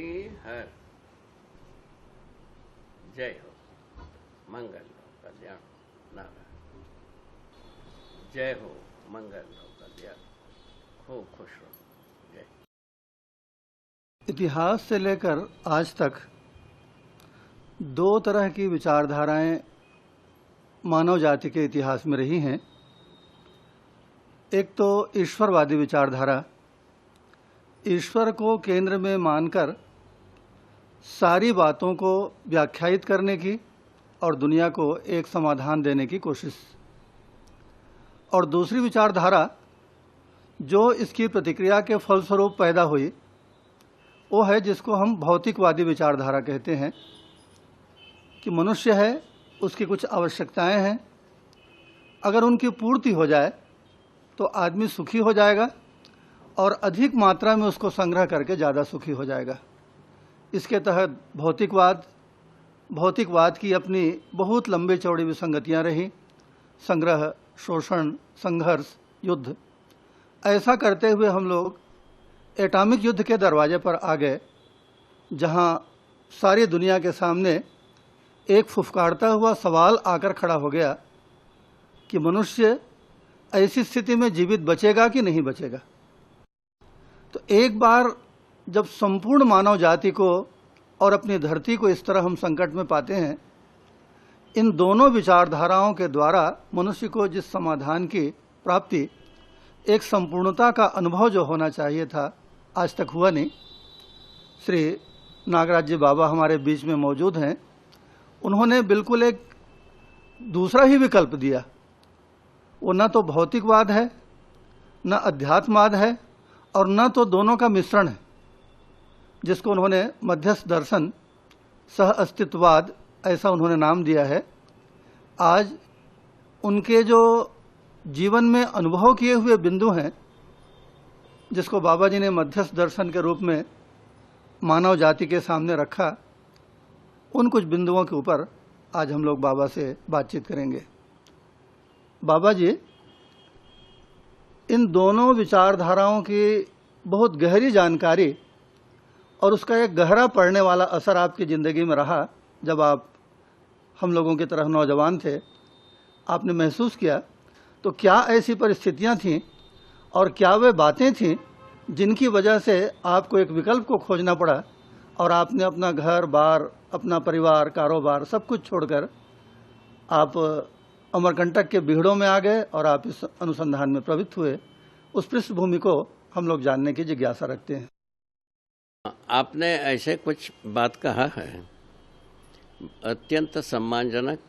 की हर। जय हो मंगल हो कल्याण नारायण। जय हो मंगल हो कल्याण। खूब खुश रहो। जय। इतिहास से लेकर आज तक दो तरह की विचारधाराएं मानव जाति के इतिहास में रही हैं। एक तो ईश्वरवादी विचारधारा, ईश्वर को केंद्र में मानकर सारी बातों को व्याख्यायित करने की और दुनिया को एक समाधान देने की कोशिश। और दूसरी विचारधारा जो इसकी प्रतिक्रिया के फलस्वरूप पैदा हुई वो है जिसको हम भौतिकवादी विचारधारा कहते हैं कि मनुष्य है, उसकी कुछ आवश्यकताएं हैं, अगर उनकी पूर्ति हो जाए तो आदमी सुखी हो जाएगा और अधिक मात्रा में उसको संग्रह करके ज़्यादा सुखी हो जाएगा। इसके तहत भौतिकवाद की अपनी बहुत लंबी चौड़ी विसंगतियाँ रही। संग्रह, शोषण, संघर्ष, युद्ध। ऐसा करते हुए हम लोग एटॉमिक युद्ध के दरवाजे पर आ गए, जहां सारी दुनिया के सामने एक फुफकारता हुआ सवाल आकर खड़ा हो गया कि मनुष्य ऐसी स्थिति में जीवित बचेगा कि नहीं बचेगा। तो एक बार जब संपूर्ण मानव जाति को और अपनी धरती को इस तरह हम संकट में पाते हैं, इन दोनों विचारधाराओं के द्वारा मनुष्य को जिस समाधान की प्राप्ति, एक संपूर्णता का अनुभव जो होना चाहिए था, आज तक हुआ नहीं। श्री नागराज जी बाबा हमारे बीच में मौजूद हैं। उन्होंने बिल्कुल एक दूसरा ही विकल्प दिया। वो न तो भौतिकवाद है, न अध्यात्मवाद है, और न तो दोनों का मिश्रण है, जिसको उन्होंने मध्यस्थ दर्शन, सह अस्तित्ववाद, ऐसा उन्होंने नाम दिया है। आज उनके जो जीवन में अनुभव किए हुए बिंदु हैं, जिसको बाबा जी ने मध्यस्थ दर्शन के रूप में मानव जाति के सामने रखा, उन कुछ बिंदुओं के ऊपर आज हम लोग बाबा से बातचीत करेंगे। बाबा जी, इन दोनों विचारधाराओं की बहुत गहरी जानकारी और उसका एक गहरा पड़ने वाला असर आपकी ज़िंदगी में रहा। जब आप हम लोगों की तरह नौजवान थे, आपने महसूस किया, तो क्या ऐसी परिस्थितियां थीं और क्या वे बातें थीं जिनकी वजह से आपको एक विकल्प को खोजना पड़ा और आपने अपना घर बार, अपना परिवार, कारोबार सब कुछ छोड़कर आप अमरकंटक के बीहड़ों में आ गए और आप इस अनुसंधान में प्रवृत्त हुए। उस पृष्ठभूमि को हम लोग जानने की जिज्ञासा रखते हैं। आपने ऐसे कुछ बात कहा है, अत्यंत सम्मानजनक,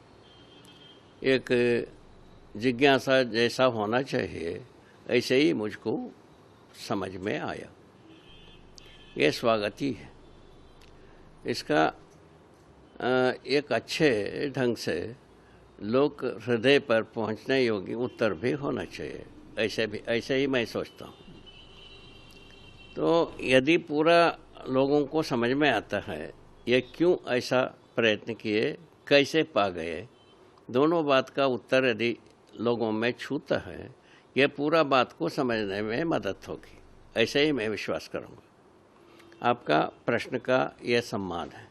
एक जिज्ञासा जैसा होना चाहिए ऐसे ही मुझको समझ में आया। ये स्वागती है। इसका एक अच्छे ढंग से लोक हृदय पर पहुंचने योग्य उत्तर भी होना चाहिए। ऐसे ही मैं सोचता हूँ। तो यदि पूरा लोगों को समझ में आता है ये क्यों ऐसा प्रयत्न किए, कैसे पा गए, दोनों बात का उत्तर यदि लोगों में छूता है, ये पूरा बात को समझने में मदद होगी। ऐसे ही मैं विश्वास करूँगा। आपका प्रश्न का यह सम्मान है।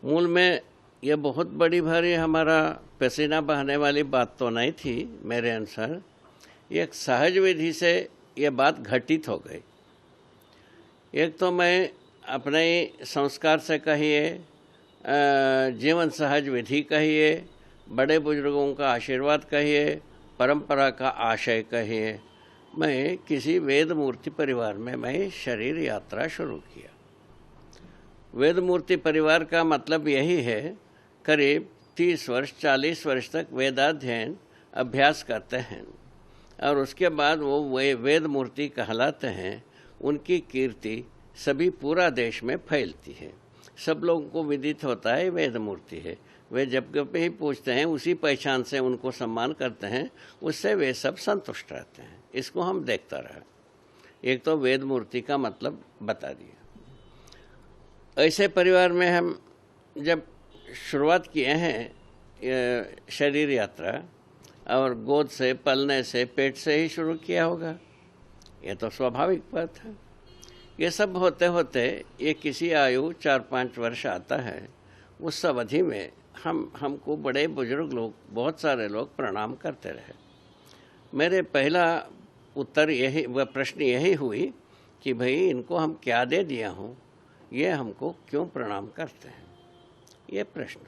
मूल में यह बहुत बड़ी भारी हमारा पसीना बहाने वाली बात तो नहीं थी। मेरे अनुसार एक सहज विधि से ये बात घटित हो गई। एक तो मैं अपने ही संस्कार से कहिए, जीवन सहज विधि कहिए, बड़े बुजुर्गों का आशीर्वाद कहिए, परंपरा का आशय कहिए, मैं किसी वेद मूर्ति परिवार में मैं शरीर यात्रा शुरू किया। वेद मूर्ति परिवार का मतलब यही है, करीब 30 वर्ष 40 वर्ष तक वेदाध्ययन अभ्यास करते हैं और उसके बाद वो वेद मूर्ति कहलाते हैं। उनकी कीर्ति सभी पूरा देश में फैलती है। सब लोगों को विदित होता है वेद मूर्ति है। वे जब कभी ही पूछते हैं उसी पहचान से उनको सम्मान करते हैं, उससे वे सब संतुष्ट रहते हैं। इसको हम देखता रहे। एक तो वेद मूर्ति का मतलब बता दिया। ऐसे परिवार में हम जब शुरुआत किए हैं शरीर यात्रा, और गोद से, पलने से, पेट से ही शुरू किया होगा, ये तो स्वाभाविक बात है। ये सब होते होते ये किसी आयु 4-5 वर्ष आता है, उस अवधि में हमको बड़े बुजुर्ग लोग, बहुत सारे लोग प्रणाम करते रहे। मेरे पहला उत्तर यही, वह प्रश्न यही हुई कि भाई इनको हम क्या दे दिया हूँ, ये हमको क्यों प्रणाम करते हैं। ये प्रश्न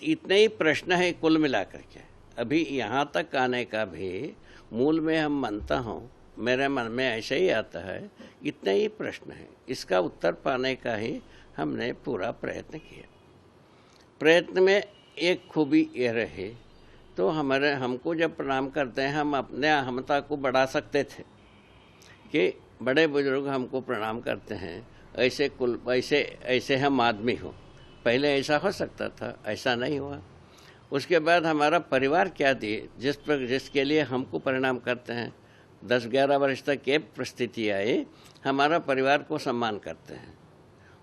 इतने ही प्रश्न है कुल मिलाकर के। अभी यहाँ तक आने का भी मूल में हम मानता हूँ, मेरे मन में ऐसे ही आता है, इतने ही प्रश्न है। इसका उत्तर पाने का ही हमने पूरा प्रयत्न किया। प्रयत्न में एक खूबी ये रही, तो हमको जब प्रणाम करते हैं, हम अपने अहमता को बढ़ा सकते थे कि बड़े बुजुर्ग हमको प्रणाम करते हैं, ऐसे हम आदमी हो। पहले ऐसा हो सकता था, ऐसा नहीं हुआ। उसके बाद हमारा परिवार क्या दिए, जिसके लिए हमको प्रणाम करते हैं। 10-11 वर्ष तक ये परिस्थिति आई, हमारा परिवार को सम्मान करते हैं।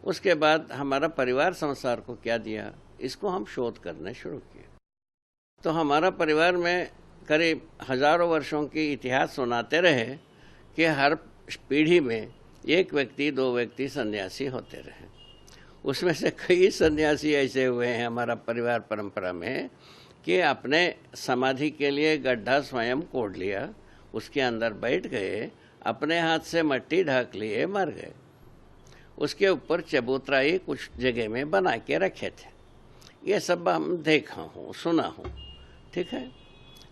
उसके बाद हमारा परिवार संसार को क्या दिया, इसको हम शोध करने शुरू किए। तो हमारा परिवार में करीब हजारों वर्षों की इतिहास सुनाते रहे कि हर पीढ़ी में 1 व्यक्ति 2 व्यक्ति सन्यासी होते रहे। उसमें से कई सन्यासी ऐसे हुए हैं हमारा परिवार परंपरा में कि अपने समाधि के लिए गड्ढा स्वयं कोड़ लिया, उसके अंदर बैठ गए, अपने हाथ से मट्टी ढक लिए, मर गए। उसके ऊपर चबूतराई कुछ जगह में बना के रखे थे। ये सब हम देखा हूँ, सुना हूँ, ठीक है।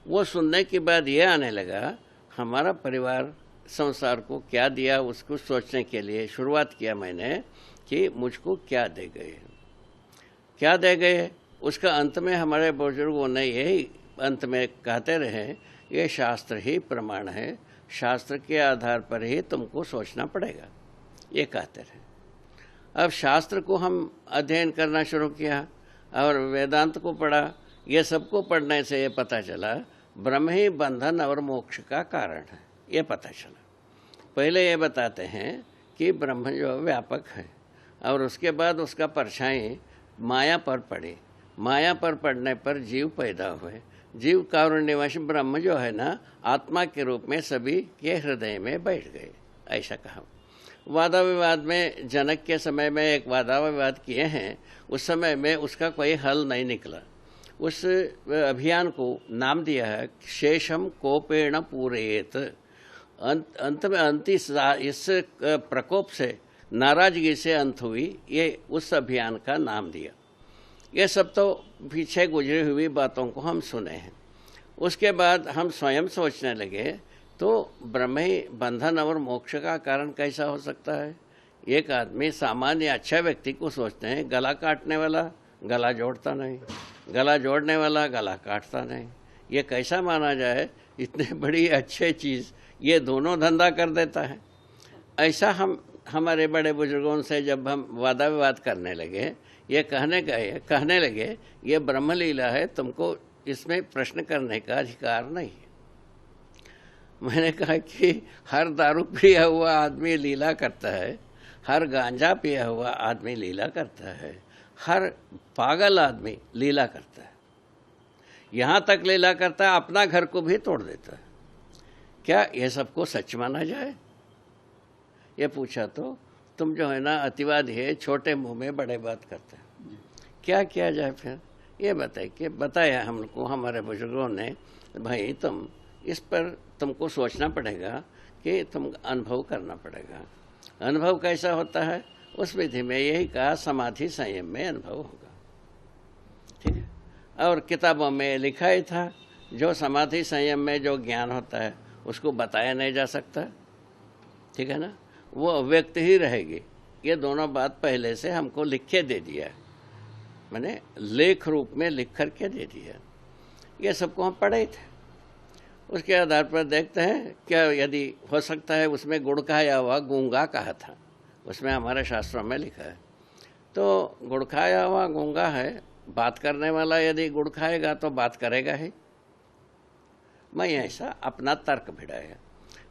वो सुनने के बाद ये आने लगा, हमारा परिवार संसार को क्या दिया, उसको सोचने के लिए शुरुआत किया मैंने कि मुझको क्या दे गए। उसका अंत में हमारे बुजुर्गों ने यही अंत में कहते रहे, ये शास्त्र ही प्रमाण है, शास्त्र के आधार पर ही तुमको सोचना पड़ेगा, ये कहते रहे। अब शास्त्र को हम अध्ययन करना शुरू किया और वेदांत को पढ़ा। ये सबको पढ़ने से ये पता चला ब्रह्म ही बंधन और मोक्ष का कारण है, ये पता चला। पहले ये बताते हैं कि ब्रह्म जो व्यापक है, और उसके बाद उसका परछाई माया पर पड़ी। माया पर पड़ने पर जीव पैदा हुए। जीव कारुण्यवश ब्रह्म जो है ना, आत्मा के रूप में सभी के हृदय में बैठ गए, ऐसा कहा। वादा विवाद में जनक के समय में एक वादा विवाद किए हैं, उस समय में उसका कोई हल नहीं निकला। उस अभियान को नाम दिया है शेषम कोपेण पूरेत। अंत में इस प्रकोप से, नाराजगी से अंत हुई, ये उस अभियान का नाम दिया। ये सब तो पीछे गुजरी हुई बातों को हम सुने हैं। उसके बाद हम स्वयं सोचने लगे, तो ब्रह्म ही बंधन और मोक्ष का कारण कैसा हो सकता है। एक आदमी सामान्य अच्छा व्यक्ति को सोचते हैं, गला काटने वाला गला जोड़ता नहीं, गला जोड़ने वाला गला काटता नहीं, ये कैसा माना जाए। इतने बड़ी अच्छे चीज़ ये दोनों धंधा कर देता है। ऐसा हमारे बड़े बुजुर्गों से जब हम वादा विवाद करने लगे, ये कहने लगे ये ब्रह्म लीला है, तुमको इसमें प्रश्न करने का अधिकार नहीं है। मैंने कहा कि हर दारू पिया हुआ आदमी लीला करता है, हर गांजा पिया हुआ आदमी लीला करता है, हर पागल आदमी लीला करता है। यहाँ तक लीला करता है, अपना घर को भी तोड़ देता है। क्या ये सबको सच माना जाए? ये पूछा तो तुम जो है ना अतिवादी है, छोटे मुंह में बड़े बात करते हैं। क्या किया जाए फिर? ये बताया हमको हमारे बुजुर्गों ने, भाई तुम इस पर तुमको सोचना पड़ेगा कि तुम अनुभव करना पड़ेगा। अनुभव कैसा होता है? उस विधि में यही कहा, समाधि संयम में अनुभव होगा, ठीक है। और किताबों में लिखा ही था, जो समाधि संयम में जो ज्ञान होता है उसको बताया नहीं जा सकता, ठीक है ना, वो अव्यक्त ही रहेगी। ये दोनों बात पहले से हमको लिख के दे दिया, मैंने लेख रूप में लिख करके दे दिया। ये सबको हम पढ़े थे। उसके आधार पर देखते हैं क्या यदि हो सकता है उसमें गुड़ खाया हुआ गूंगा कहा था, उसमें हमारे शास्त्रों में लिखा है। तो गुड़ खाया हुआ गूंगा है, बात करने वाला यदि गुड़ खाएगा तो बात करेगा ही। मैं ऐसा अपना तर्क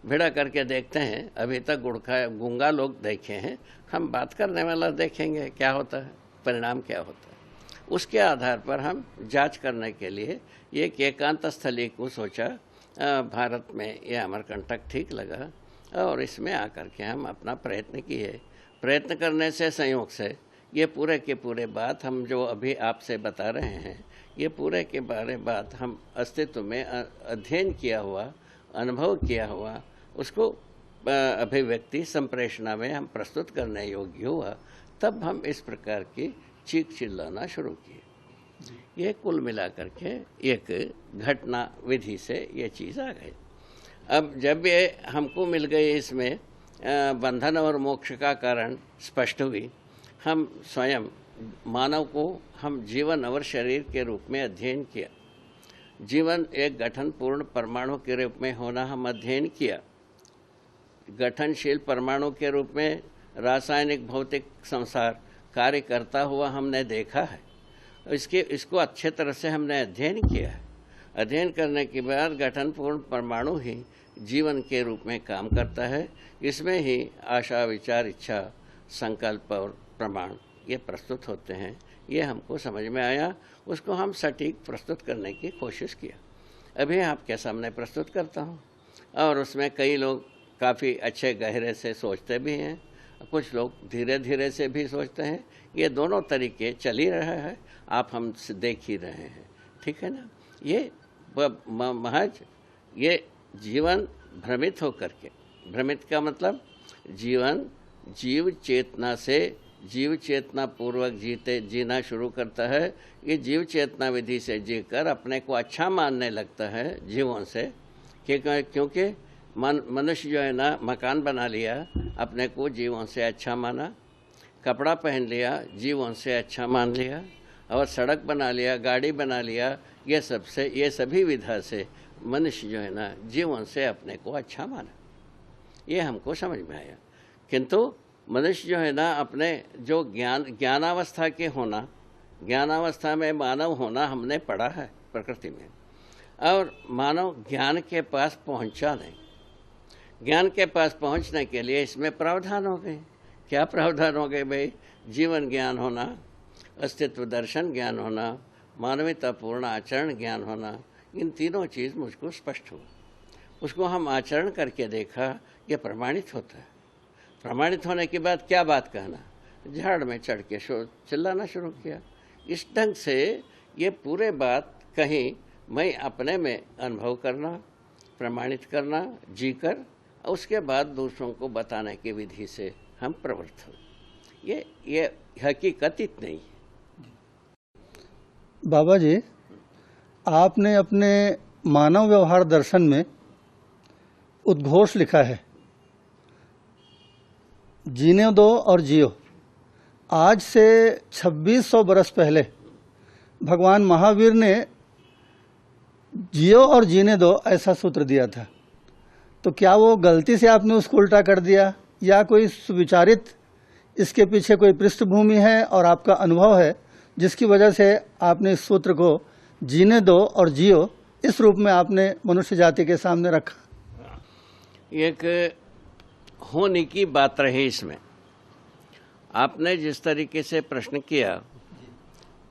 भिड़ा करके देखते हैं। अभी तक गूंगा लोग देखे हैं, हम बात करने वाला देखेंगे क्या होता है, परिणाम क्या होता है। उसके आधार पर हम जांच करने के लिए एक एकांत स्थली को सोचा। भारत में ये अमरकंटक ठीक लगा और इसमें आकर के हम अपना प्रयत्न किए। प्रयत्न करने से संयोग से ये पूरे के पूरे बात हम जो अभी आपसे बता रहे हैं, ये पूरे के बारे बात हम अस्तित्व में अध्ययन किया हुआ, अनुभव किया हुआ, उसको अभिव्यक्ति संप्रेषणा में हम प्रस्तुत करने योग्य हुआ, तब हम इस प्रकार की चीख चिल्लाना शुरू किए। ये कुल मिलाकर के एक घटना विधि से ये चीज़ आ गई। अब जब ये हमको मिल गई, इसमें बंधन और मोक्ष का कारण स्पष्ट हुई, हम स्वयं मानव को हम जीवन और शरीर के रूप में अध्ययन किया। जीवन एक गठनपूर्ण परमाणु के रूप में होना हम अध्ययन किया। गठनशील परमाणु के रूप में रासायनिक भौतिक संसार कार्य करता हुआ हमने देखा है। इसको अच्छे तरह से हमने अध्ययन किया है। अध्ययन करने के बाद गठनपूर्ण परमाणु ही जीवन के रूप में काम करता है। इसमें ही आशा, विचार, इच्छा, संकल्प और प्रमाण ये प्रस्तुत होते हैं। ये हमको समझ में आया, उसको हम सटीक प्रस्तुत करने की कोशिश किया। अभी आपके सामने प्रस्तुत करता हूँ, और उसमें कई लोग काफ़ी अच्छे गहरे से सोचते भी हैं, कुछ लोग धीरे धीरे से भी सोचते हैं। ये दोनों तरीके चल ही रहे हैं, आप हम देख ही रहे हैं, ठीक है ना। ये महज ये जीवन भ्रमित होकर के, भ्रमित का मतलब जीवन जीव चेतना से जीव चेतना पूर्वक जीना शुरू करता है। ये जीव चेतना विधि से जीकर अपने को अच्छा मानने लगता है जीवों से, क्योंकि मनुष्य जो है ना, मकान बना लिया, अपने को जीवों से अच्छा माना, कपड़ा पहन लिया, जीवों से अच्छा मान लिया, और सड़क बना लिया, गाड़ी बना लिया, ये सभी विधा से मनुष्य जो है ना, जीवन से अपने को अच्छा माना। ये हमको समझ में आया। किंतु मनुष्य जो है ना, अपने जो ज्ञानावस्था के होना, ज्ञानावस्था में मानव होना हमने पढ़ा है प्रकृति में, और मानव ज्ञान के पास पहुंचा नहीं। ज्ञान के पास पहुंचने के लिए इसमें प्रावधान हो गए। क्या प्रावधान हो गए भाई? जीवन ज्ञान होना, अस्तित्व दर्शन ज्ञान होना, मानवतापूर्ण आचरण ज्ञान होना, इन तीनों चीज़ मुझको स्पष्ट हुआ। उसको हम आचरण करके देखा, ये प्रमाणित होता है। प्रमाणित होने के बाद क्या बात कहना, झाड़ में चढ़ के चिल्लाना शुरू किया। इस ढंग से ये पूरे बात कहीं मैं अपने में अनुभव करना, प्रमाणित करना, जीकर, और उसके बाद दूसरों को बताने की विधि से हम प्रवृत्त हो। ये हकीकत इतनी ही है। बाबा जी, आपने अपने मानव व्यवहार दर्शन में उद्घोष लिखा है, जीने दो और जियो। आज से 2600 बरस पहले भगवान महावीर ने जियो और जीने दो ऐसा सूत्र दिया था। तो क्या वो गलती से आपने उसको उल्टा कर दिया, या कोई सुविचारित इसके पीछे कोई पृष्ठभूमि है और आपका अनुभव है जिसकी वजह से आपने इस सूत्र को जीने दो और जियो इस रूप में आपने मनुष्य जाति के सामने रखा? एक होने की बात रही इसमें। आपने जिस तरीके से प्रश्न किया,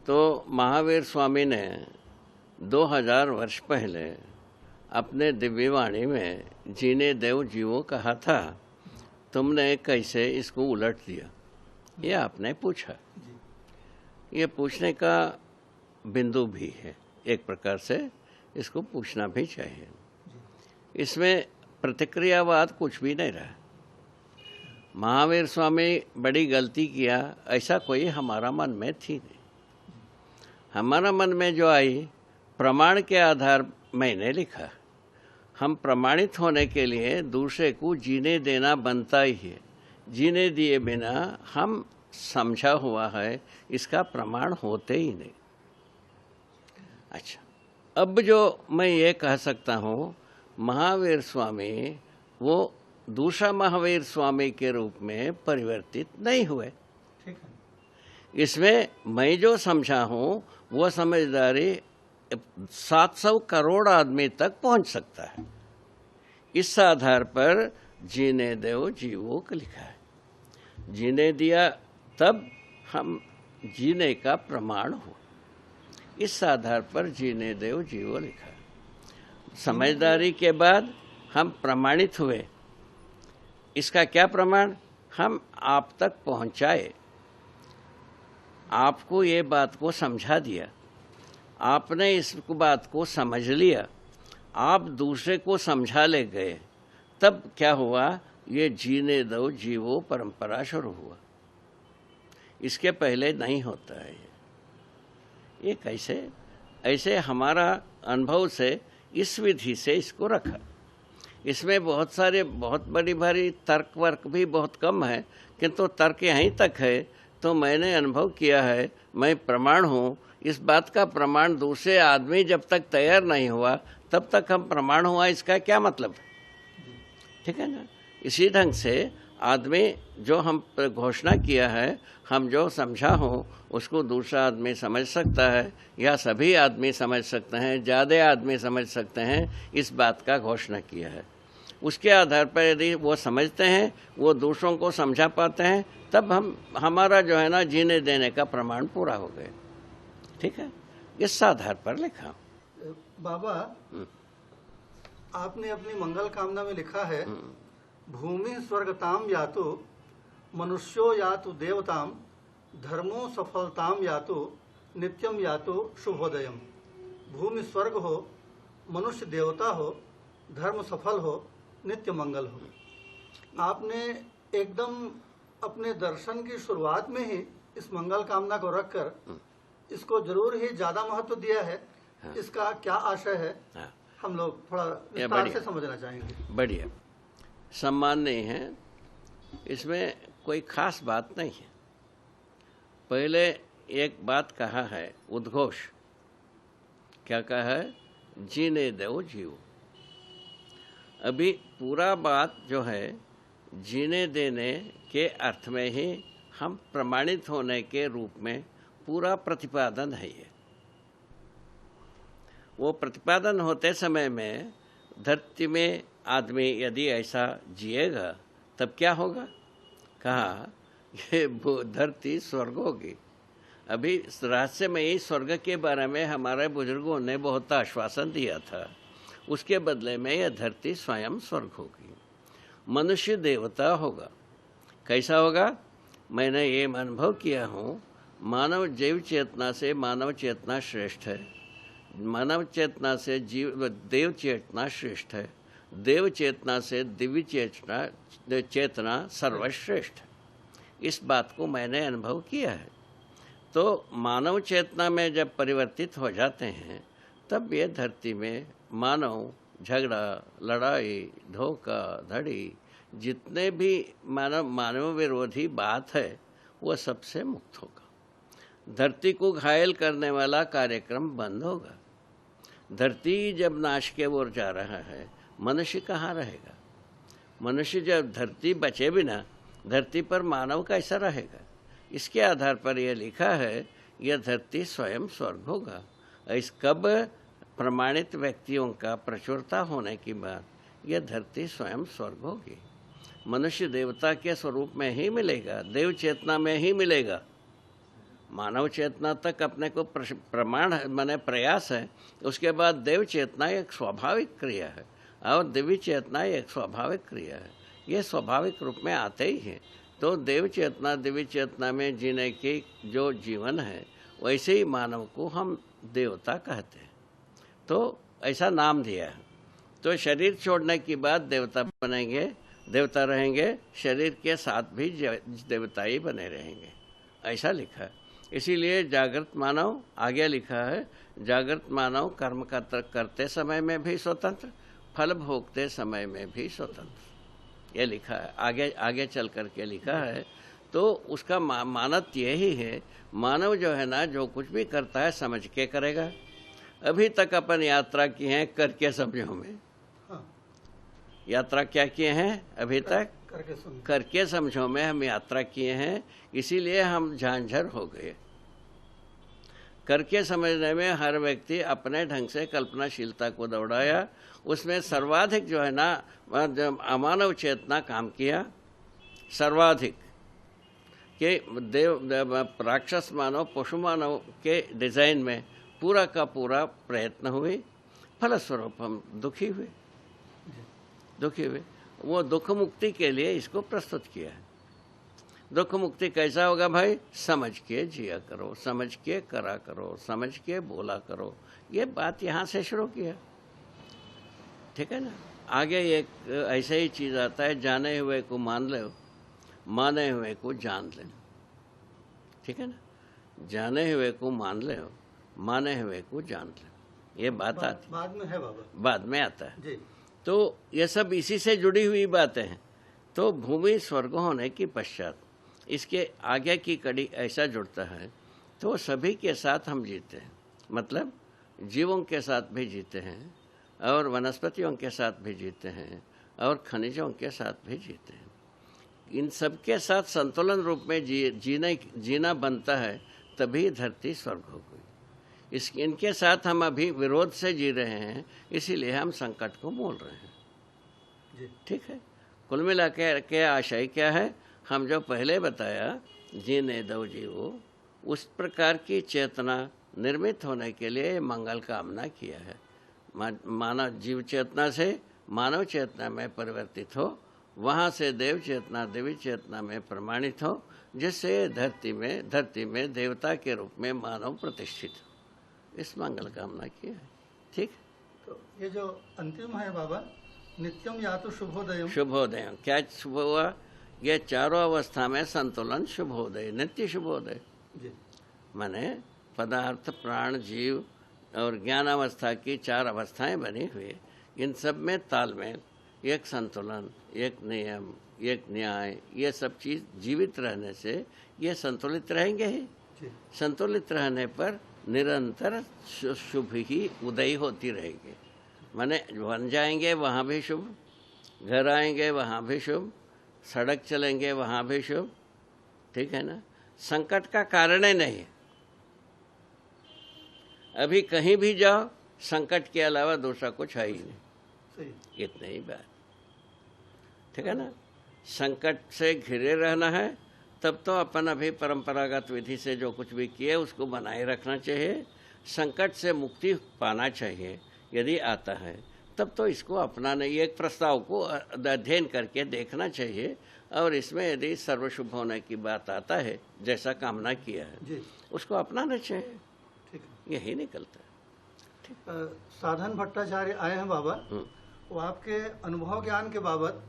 तो महावीर स्वामी ने 2000 वर्ष पहले अपने दिव्यवाणी में जीने देव जीवो कहा था। तुमने कैसे इसको उलट दिया, ये आपने पूछा। ये पूछने का बिंदु भी है, एक प्रकार से इसको पूछना भी चाहिए। इसमें प्रतिक्रियावाद कुछ भी नहीं रहा। महावीर स्वामी बड़ी गलती किया ऐसा कोई हमारा मन में थी नहीं। हमारा मन में जो आई, प्रमाण के आधार मैंने लिखा। हम प्रमाणित होने के लिए दूसरे को जीने देना बनता ही है। जीने दिए बिना हम समझा हुआ है, इसका प्रमाण होते ही नहीं। अच्छा, अब जो मैं ये कह सकता हूँ, महावीर स्वामी वो दूसरा महावीर स्वामी के रूप में परिवर्तित नहीं हुए। इसमें मैं जो समझा हूँ वो समझदारी 700 करोड़ आदमी तक पहुँच सकता है। इस आधार पर जीने दो जीवो को लिखा है। जीने दिया तब हम जीने का प्रमाण हो, इस आधार पर जीने दो जीवो लिखा है। समझदारी के बाद हम प्रमाणित हुए, इसका क्या प्रमाण? हम आप तक पहुंचाए, आपको ये बात को समझा दिया, आपने इस बात को समझ लिया, आप दूसरे को समझा ले गए, तब क्या हुआ? ये जीने दो जीवो परंपरा शुरू हुआ। इसके पहले नहीं होता है ये कैसे? ऐसे हमारा अनुभव से इस विधि से इसको रखा। इसमें बहुत बड़ी भारी तर्क वर्क भी बहुत कम है, किंतु तर्क यहीं तक है। तो मैंने अनुभव किया है, मैं प्रमाण हूँ, इस बात का प्रमाण दूसरे आदमी जब तक तैयार नहीं हुआ तब तक हम प्रमाण हुआ, इसका क्या मतलब है? ठीक है ना? इसी ढंग से आदमी जो हम घोषणा किया है, हम जो समझा हो उसको दूसरा आदमी समझ सकता है, या सभी आदमी समझ सकते हैं, ज़्यादा आदमी समझ सकते हैं, इस बात का घोषणा किया है। उसके आधार पर यदि वो समझते हैं, वो दूसरों को समझा पाते हैं, तब हमारा जो है ना जीने देने का प्रमाण पूरा हो गया। ठीक है, इस आधार पर लिखा। बाबा, आपने अपनी मंगल कामना में लिखा है, भूमि स्वर्गताम यातो मनुष्यो यातो देवताम, धर्मो सफलताम यातो नित्यम यातो शुभोदयम। भूमि स्वर्ग हो, मनुष्य देवता हो, धर्म सफल हो, नित्य मंगल हो। आपने एकदम अपने दर्शन की शुरुआत में ही इस मंगल कामना को रखकर इसको जरूर ही ज्यादा महत्व दिया है। हाँ। इसका क्या आशय है? हाँ। हम लोग थोड़ा विस्तार से समझना चाहेंगे। बढ़िया, सम्मान नहीं है, इसमें कोई खास बात नहीं है। पहले एक बात कहा है, उद्घोष। क्या कहा है? जीने दो जीव। अभी पूरा बात जो है जीने देने के अर्थ में ही हम प्रमाणित होने के रूप में पूरा प्रतिपादन है ये। वो प्रतिपादन होते समय में धरती में आदमी यदि ऐसा जिएगा तब क्या होगा? कहा ये धरती स्वर्ग होगी। अभी रहस्यमयी स्वर्ग के बारे में हमारे बुजुर्गों ने बहुत आश्वासन दिया था, उसके बदले में यह धरती स्वयं स्वर्ग होगी। मनुष्य देवता होगा। कैसा होगा? मैंने ये अनुभव किया हूँ, मानव जैव चेतना से मानव चेतना श्रेष्ठ है, मानव चेतना से देव चेतना श्रेष्ठ है, देव चेतना से दिव्य चेतना सर्वश्रेष्ठ है। इस बात को मैंने अनुभव किया है। तो मानव चेतना में जब परिवर्तित हो जाते हैं तब ये धरती में मानव झगड़ा, लड़ाई, धोखा धड़ी, जितने भी मानव विरोधी बात है वो सबसे मुक्त होगा। धरती को घायल करने वाला कार्यक्रम बंद होगा। धरती जब नाश के ओर जा रहा है, मनुष्य कहाँ रहेगा? मनुष्य जब धरती बचे बिना, धरती पर मानव कैसा रहेगा? इसके आधार पर यह लिखा है, यह धरती स्वयं स्वर्ग होगा। इस कब प्रमाणित व्यक्तियों का प्रचुरता होने की बाद यह धरती स्वयं स्वर्ग होगी। मनुष्य देवता के स्वरूप में ही मिलेगा, देव चेतना में ही मिलेगा। मानव चेतना तक अपने को प्रमाण माने प्रयास है, उसके बाद देव चेतना एक स्वाभाविक क्रिया है और दिव्य चेतना एक स्वाभाविक क्रिया है। ये स्वाभाविक रूप में आते ही हैं। तो देव चेतना दिव्य चेतना में जीने की जो जीवन है, वैसे ही मानव को हम देवता कहते हैं। तो ऐसा नाम दिया है। तो शरीर छोड़ने के बाद देवता बनेंगे, देवता रहेंगे, शरीर के साथ भी देवता ही बने रहेंगे, ऐसा लिखा है। इसीलिए जागृत मानव आगे लिखा है, जागृत मानव कर्म करते समय में भी स्वतंत्र, फल भोगते समय में भी स्वतंत्र, ये लिखा है। आगे चल करके लिखा है। तो उसका मानत यही है, मानव जो है ना, जो कुछ भी करता है समझ के करेगा। अभी तक अपन यात्रा की है करके समझो में। हाँ। यात्रा क्या किए हैं अभी तक? करके समझो में हम यात्रा किए हैं, इसीलिए हम झांझर हो गए। करके समझने में हर व्यक्ति अपने ढंग से कल्पनाशीलता को दौड़ाया, उसमें सर्वाधिक जो है ना अमानव चेतना काम किया, सर्वाधिक के राक्षस मानव पशु मानव के डिजाइन में पूरा का पूरा प्रयत्न हुए, फलस्वरूप हम दुखी हुए। वो दुख मुक्ति के लिए इसको प्रस्तुत किया है। दुख मुक्ति कैसा होगा भाई? समझ के जिया करो, समझ के करा करो, समझ के बोला करो। ये बात यहाँ से शुरू किया, ठीक है ना। आगे एक ऐसा ही चीज़ आता है, जाने हुए को मान लो, माने हुए को जान ले, ठीक है ना। जाने हुए को मान ले, माने हुए को जान ले, ये बात आती बाद में है बाबा, बाद में आता है जी। तो ये सब इसी से जुड़ी हुई बातें हैं। तो भूमि स्वर्ग होने की पश्चात इसके आगे की कड़ी ऐसा जुड़ता है, तो सभी के साथ हम जीते हैं, मतलब जीवों के साथ भी जीते हैं और वनस्पतियों के साथ भी जीते हैं और खनिजों के साथ भी जीते हैं। इन सब के साथ संतुलन रूप में जीना बनता है, तभी धरती स्वर्ग हो गई। इनके साथ हम अभी विरोध से जी रहे हैं, इसीलिए हम संकट को मोल रहे हैं, ठीक है। कुल मिला के आशय क्या है? हम जो पहले बताया, जीने दो जीवो, उस प्रकार की चेतना निर्मित होने के लिए मंगल कामना किया है। मानव जीव चेतना से मानव चेतना में परिवर्तित हो, वहाँ से देव चेतना देवी चेतना में प्रमाणित हो, जिससे धरती में देवता के रूप में मानव प्रतिष्ठित हो। इस मंगल कामना किया है, ठीक। तो ये जो अंतिम है बाबा, नित्यम या तो शुभोदय, शुभोदय क्या शुभ हुआ? ये चारों अवस्था में संतुलन, शुभोदय, नित्य शुभोदय। माने पदार्थ, प्राण, जीव और ज्ञान अवस्था की 4 अवस्थाएं बनी हुई, इन सब में तालमेल, एक संतुलन, एक नियम, एक न्याय, ये सब चीज़ जीवित रहने से ये संतुलित रहेंगे ही। संतुलित रहने पर निरंतर शुभ ही उदय होती रहेगी। माने बन जाएंगे वहाँ भी शुभ, घर आएंगे वहाँ भी शुभ, सड़क चलेंगे वहाँ भी शुभ, ठीक है ना। संकट का कारण ही नहीं है। अभी कहीं भी जाओ, संकट के अलावा दूसरा कुछ है ही नहीं, इतनी ही बात, ठीक है ना। संकट से घिरे रहना है, तब तो अपन अभी परंपरागत विधि से जो कुछ भी किए उसको बनाए रखना चाहिए। संकट से मुक्ति पाना चाहिए, यदि आता है तब तो इसको अपनाने, एक प्रस्ताव को अध्ययन करके देखना चाहिए, और इसमें यदि सर्वशुभ होने की बात आता है, जैसा कामना किया है, उसको अपनाना चाहिए, ठीक, यही निकलता है। साधन भट्टाचार्य आए हैं बाबा, वो आपके अनुभव ज्ञान के बाबत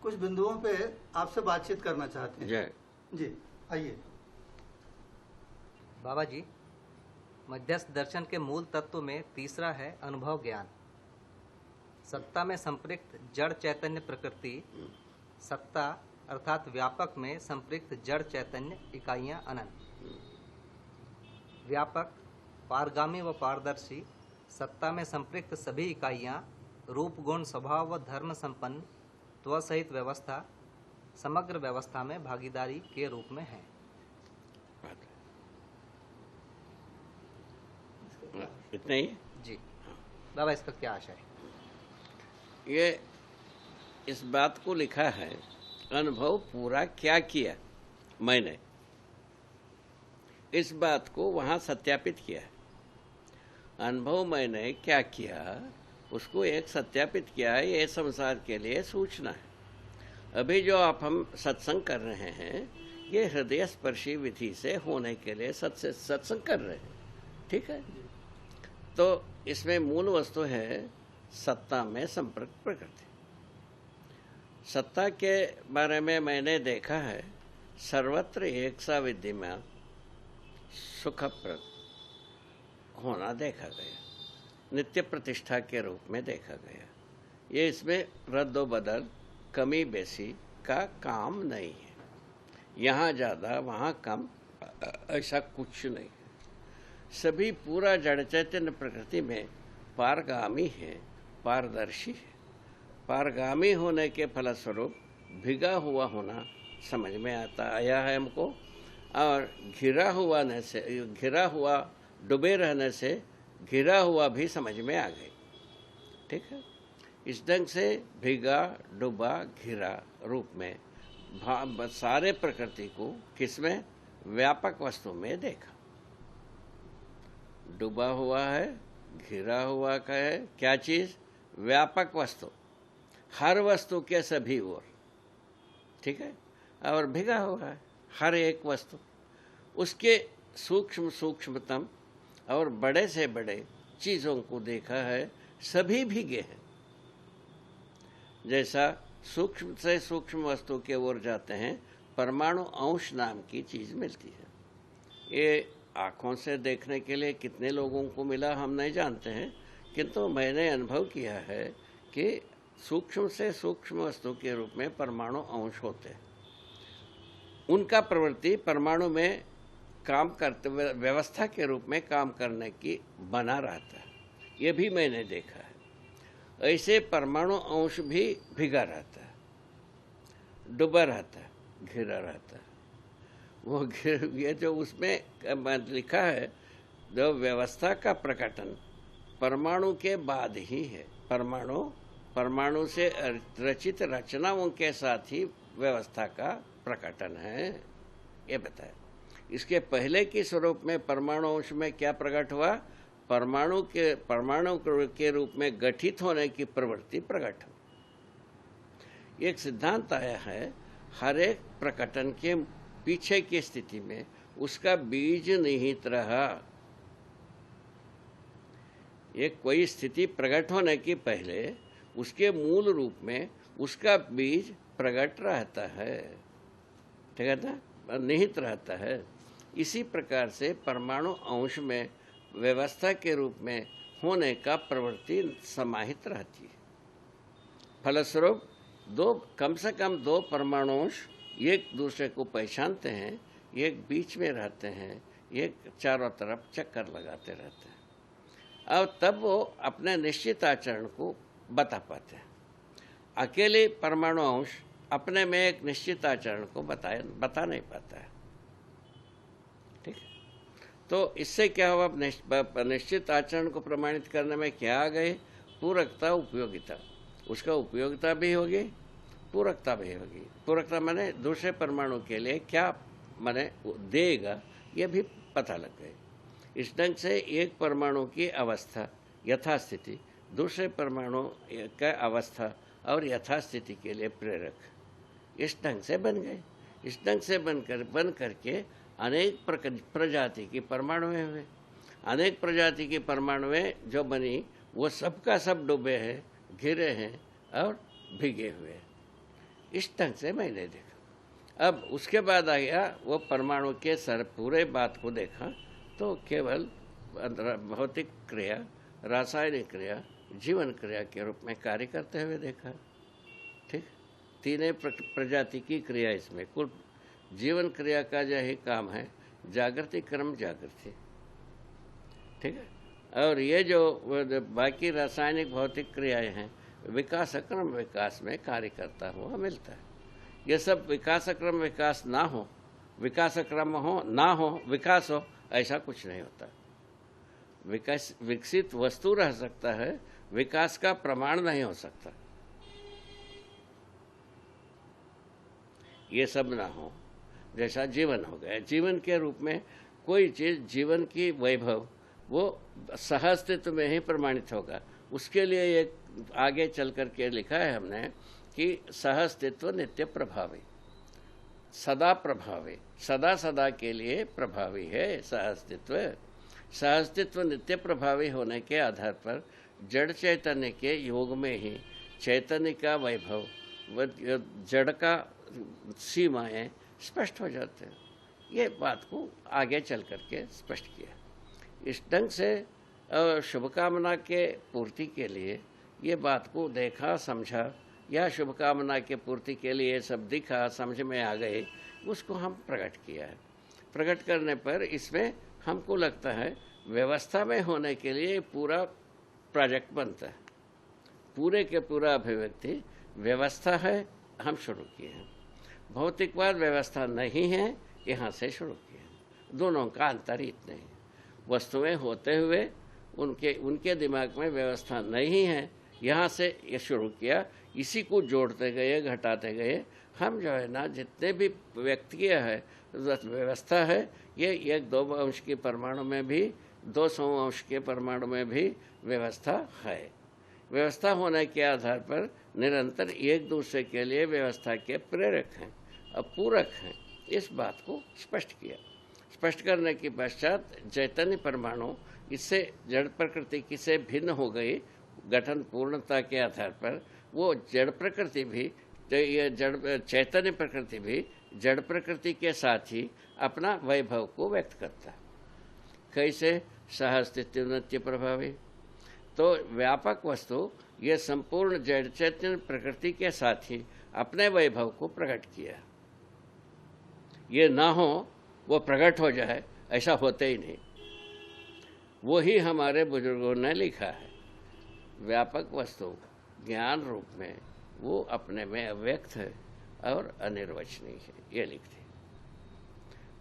कुछ बिंदुओं पे आपसे बातचीत करना चाहते हैं। जय जी, आइए। बाबा जी, मध्यस्थ दर्शन के मूल तत्व में तीसरा है अनुभव ज्ञान। सत्ता में संपृक्त जड़ चैतन्य प्रकृति, सत्ता अर्थात व्यापक में संपृक्त जड़ चैतन्य इकाइयां अनंत। व्यापक, पारगामी व पारदर्शी, सत्ता में संपृक्त सभी इकाइयां रूप, गुण, स्वभाव व धर्म संपन्न त्वसहित व्यवस्था, समग्र व्यवस्था में भागीदारी के रूप में है। इतना ही जी बाबा, इसका क्या आशय है? ये इस बात को लिखा है, अनुभव पूरा क्या किया मैंने, इस बात को वहाँ सत्यापित किया है। अनुभव मैंने क्या किया, उसको एक सत्यापित किया है। ये संसार के लिए सूचना है। अभी जो हम सत्संग कर रहे हैं, ये हृदय स्पर्शी विधि से होने के लिए सत्संग कर रहे हैं, ठीक है। तो इसमें मूल वस्तु है सत्ता में संपर्क प्रकृति। सत्ता के बारे में मैंने देखा है, सर्वत्र एक सा विद्यमान सुखप्रद होना देखा गया, नित्य प्रतिष्ठा के रूप में देखा गया। ये इसमें रद्दो बदल, कमी बेसी का काम नहीं है। यहाँ ज़्यादा वहाँ कम, ऐसा कुछ नहीं है। सभी पूरा जड़ चैतन्य प्रकृति में पारगामी है, पारदर्शी है। पारगामी होने के फलस्वरूप भिगा हुआ होना समझ में आया है हमको, और घिरा हुआ डूबे रहने से घिरा हुआ भी समझ में आ गई, ठीक है। इस ढंग से भिगा, डूबा, घिरा रूप में सारे प्रकृति को किसमें? व्यापक वस्तु में देखा। डूबा हुआ है, घिरा हुआ का है क्या चीज? व्यापक वस्तु। हर वस्तु के सभी ओर, ठीक है, और भिगा हुआ है हर एक वस्तु। उसके सूक्ष्म सूक्ष्मतम और बड़े से बड़े चीज़ों को देखा है, सभी भीगे हैं। जैसा सूक्ष्म से सूक्ष्म वस्तु के ओर जाते हैं, परमाणु अंश नाम की चीज़ मिलती है। ये आँखों से देखने के लिए कितने लोगों को मिला हम नहीं जानते हैं, किंतु मैंने अनुभव किया है कि सूक्ष्म से सूक्ष्म वस्तु के रूप में परमाणु अंश होते हैं। उनका प्रवृत्ति परमाणु में काम करते हुए व्यवस्था के रूप में काम करने की बना रहता है, ये भी मैंने देखा है। ऐसे परमाणु अंश भी भिगा रहता है, डूबा रहता है, घिरा रहता है। वो ये जो उसमें लिखा है, जो व्यवस्था का प्रकटन परमाणु के बाद ही है। परमाणु से रचित रचनाओं के साथ ही व्यवस्था का प्रकटन है, ये बताया। इसके पहले के स्वरूप में परमाणु अंश में क्या प्रकट हुआ? परमाणु के रूप में गठित होने की प्रवृत्ति प्रकट हो। एक सिद्धांत आया है, हर एक प्रकटन के पीछे की स्थिति में उसका बीज निहित रहा। एक कोई स्थिति प्रकट होने के पहले उसके मूल रूप में उसका बीज प्रकट रहता है, ठीक है ना, निहित रहता है। इसी प्रकार से परमाणु अंश में व्यवस्था के रूप में होने का प्रवृत्ति समाहित रहती है। फलस्वरूप कम से कम दो परमाणु अंश एक दूसरे को पहचानते हैं, एक बीच में रहते हैं, एक चारों तरफ चक्कर लगाते रहते हैं, और तब वो अपने निश्चित आचरण को बता पाते हैं। अकेले परमाणु अंश अपने में एक निश्चित आचरण को बता नहीं पाता है, ठीक है। तो इससे क्या हुआ? निश्चित आचरण को प्रमाणित करने में क्या आ गए? पूरकता, उपयोगिता। उसका उपयोगिता भी होगी, पूरकता भी होगी। पूरकता माने दूसरे परमाणु के लिए क्या माने देगा, यह भी पता लग गए। इस ढंग से एक परमाणु की अवस्था यथास्थिति दूसरे परमाणु का अवस्था और यथास्थिति के लिए प्रेरक इस ढंग से बन गए। इस ढंग से बन करके अनेक प्रजाति की परमाणुएं हुए। अनेक प्रजाति की परमाणुएं जो बनी वो सबका सब डूबे हैं, घिरे हैं और भीगे हुए हैं। इस ढंग से मैंने देखा। अब उसके बाद आ गया वो परमाणु के पूरे बात को देखा तो केवल भौतिक क्रिया, रासायनिक क्रिया, जीवन क्रिया के रूप में कार्य करते हुए देखा, ठीक। तीनों प्रजाति की क्रिया इसमें। कुल जीवन क्रिया का जो ही काम है जागृति क्रम जागृति, ठीक है। और ये जो बाकी रासायनिक भौतिक क्रियाएं हैं विकास क्रम विकास में कार्य करता हुआ मिलता है। ये सब विकास क्रम विकास ना हो, विकास क्रम हो ना हो, विकास हो, ऐसा कुछ नहीं होता। विकसित वस्तु रह सकता है, विकास का प्रमाण नहीं हो सकता। ये सब ना हो। जैसा जीवन हो गया, जीवन के रूप में कोई चीज जीवन की वैभव वो सहअस्तित्व में ही प्रमाणित होगा। उसके लिए एक आगे चल करके लिखा है हमने कि सहअस्तित्व नित्य प्रभावी, सदा प्रभावी, सदा सदा के लिए प्रभावी है सहअस्तित्व। सहअस्तित्व नित्य प्रभावी होने के आधार पर जड़ चैतन्य के योग में ही चैतन्य का वैभव व जड़ का सीमाएं स्पष्ट हो जाते हैं। ये बात को आगे चल करके स्पष्ट किया। इस ढंग से शुभकामना के पूर्ति के लिए ये बात को देखा, समझा, या शुभकामना के पूर्ति के लिए सब दिखा, समझ में आ गए, उसको हम प्रकट किया है। प्रकट करने पर इसमें हमको लगता है व्यवस्था में होने के लिए पूरा प्रोजेक्ट बनता है। पूरे के पूरा अभिव्यक्ति व्यवस्था है, हम शुरू किए हैं। भौतिकवाद व्यवस्था नहीं है, यहाँ से शुरू किए हैं। दोनों का अंतर इतने ही। वस्तुएं होते हुए उनके दिमाग में व्यवस्था नहीं है, यहाँ से ये शुरू किया। इसी को जोड़ते गए, घटाते गए। हम जो है ना, जितने भी व्यक्तिय है व्यवस्था है, ये 1-2 अंश के परमाणु में भी, 200 अंश के परमाणु में भी व्यवस्था है। व्यवस्था होने के आधार पर निरंतर एक दूसरे के लिए व्यवस्था के प्रेरक हैं और पूरक हैं, इस बात को स्पष्ट किया। स्पष्ट करने के पश्चात चैतन्य परमाणु इससे जड़ प्रकृति की से भिन्न हो गई गठन पूर्णता के आधार पर। वो जड़ प्रकृति भी, ये जड़ चैतन्य प्रकृति भी जड़ प्रकृति के साथ ही अपना वैभव को व्यक्त करता है। कैसे? सहअस्तित्व नित्य प्रभावी। तो व्यापक वस्तु ये संपूर्ण जड़ चैतन्य प्रकृति के साथ ही अपने वैभव को प्रकट किया। ये ना हो वो प्रकट हो जाए, ऐसा होते ही नहीं। वो ही हमारे बुजुर्गों ने लिखा है, व्यापक वस्तु ज्ञान रूप में वो अपने में अव्यक्त है और अनिर्वचनीय है, ये लिखते।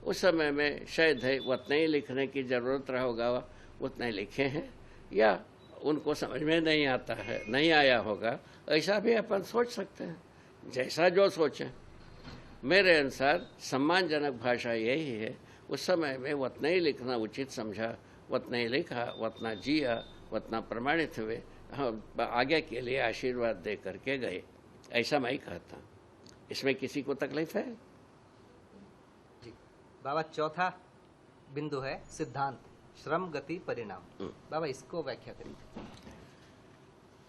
उस समय में शायद है उतना ही लिखने की जरूरत रहा होगा, उतना ही लिखे हैं, या उनको समझ में नहीं आता है, नहीं आया होगा, ऐसा भी अपन सोच सकते हैं, जैसा जो सोचें। मेरे अनुसार सम्मानजनक भाषा यही है। उस समय में उतना ही लिखना उचित समझा, उतना ही लिखा, उतना जिया, उतना प्रमाणित हुए, हम आगे के लिए आशीर्वाद दे करके गए, ऐसा मैं ही कहता हूँ। इसमें किसी को तकलीफ है? जी बाबा, चौथा बिंदु है सिद्धांत, श्रम गति परिणाम। बाबा इसको व्याख्या करिए।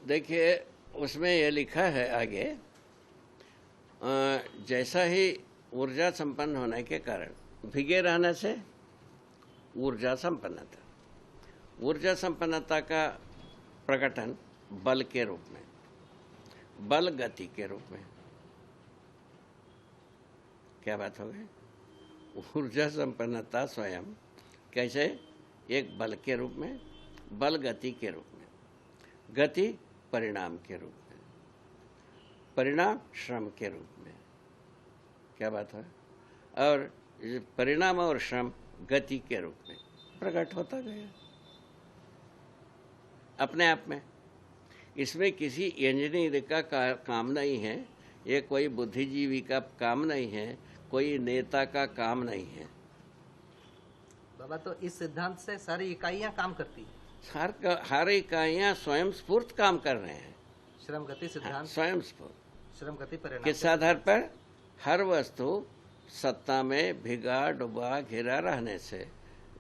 देखिए, उसमें यह लिखा है आगे, जैसा ही ऊर्जा संपन्न होने के कारण भीगे रहने से ऊर्जा संपन्नता, ऊर्जा संपन्नता का प्रकटन बल के रूप में, बल गति के रूप में। क्या बात हो गई? ऊर्जा संपन्नता स्वयं कैसे? एक बल के रूप में, बल गति के रूप में, गति परिणाम के रूप में, परिणाम श्रम के रूप में। क्या बात है? और परिणाम और श्रम गति के रूप में प्रकट होता गया अपने आप में। इसमें किसी इंजीनियर का काम नहीं है, ये कोई बुद्धिजीवी का काम नहीं है, कोई नेता का काम नहीं है। बाबा, तो इस सिद्धांत से सारी इकाइयां काम करती हैं? हर इकाइयां स्वयं स्फूर्त काम कर रहे हैं। श्रम गति सिद्धांत स्वयं स्फूर्त, श्रम गति परिणाम किस आधार पर? हर वस्तु सत्ता में भिगा डुबा घिरा रहने से,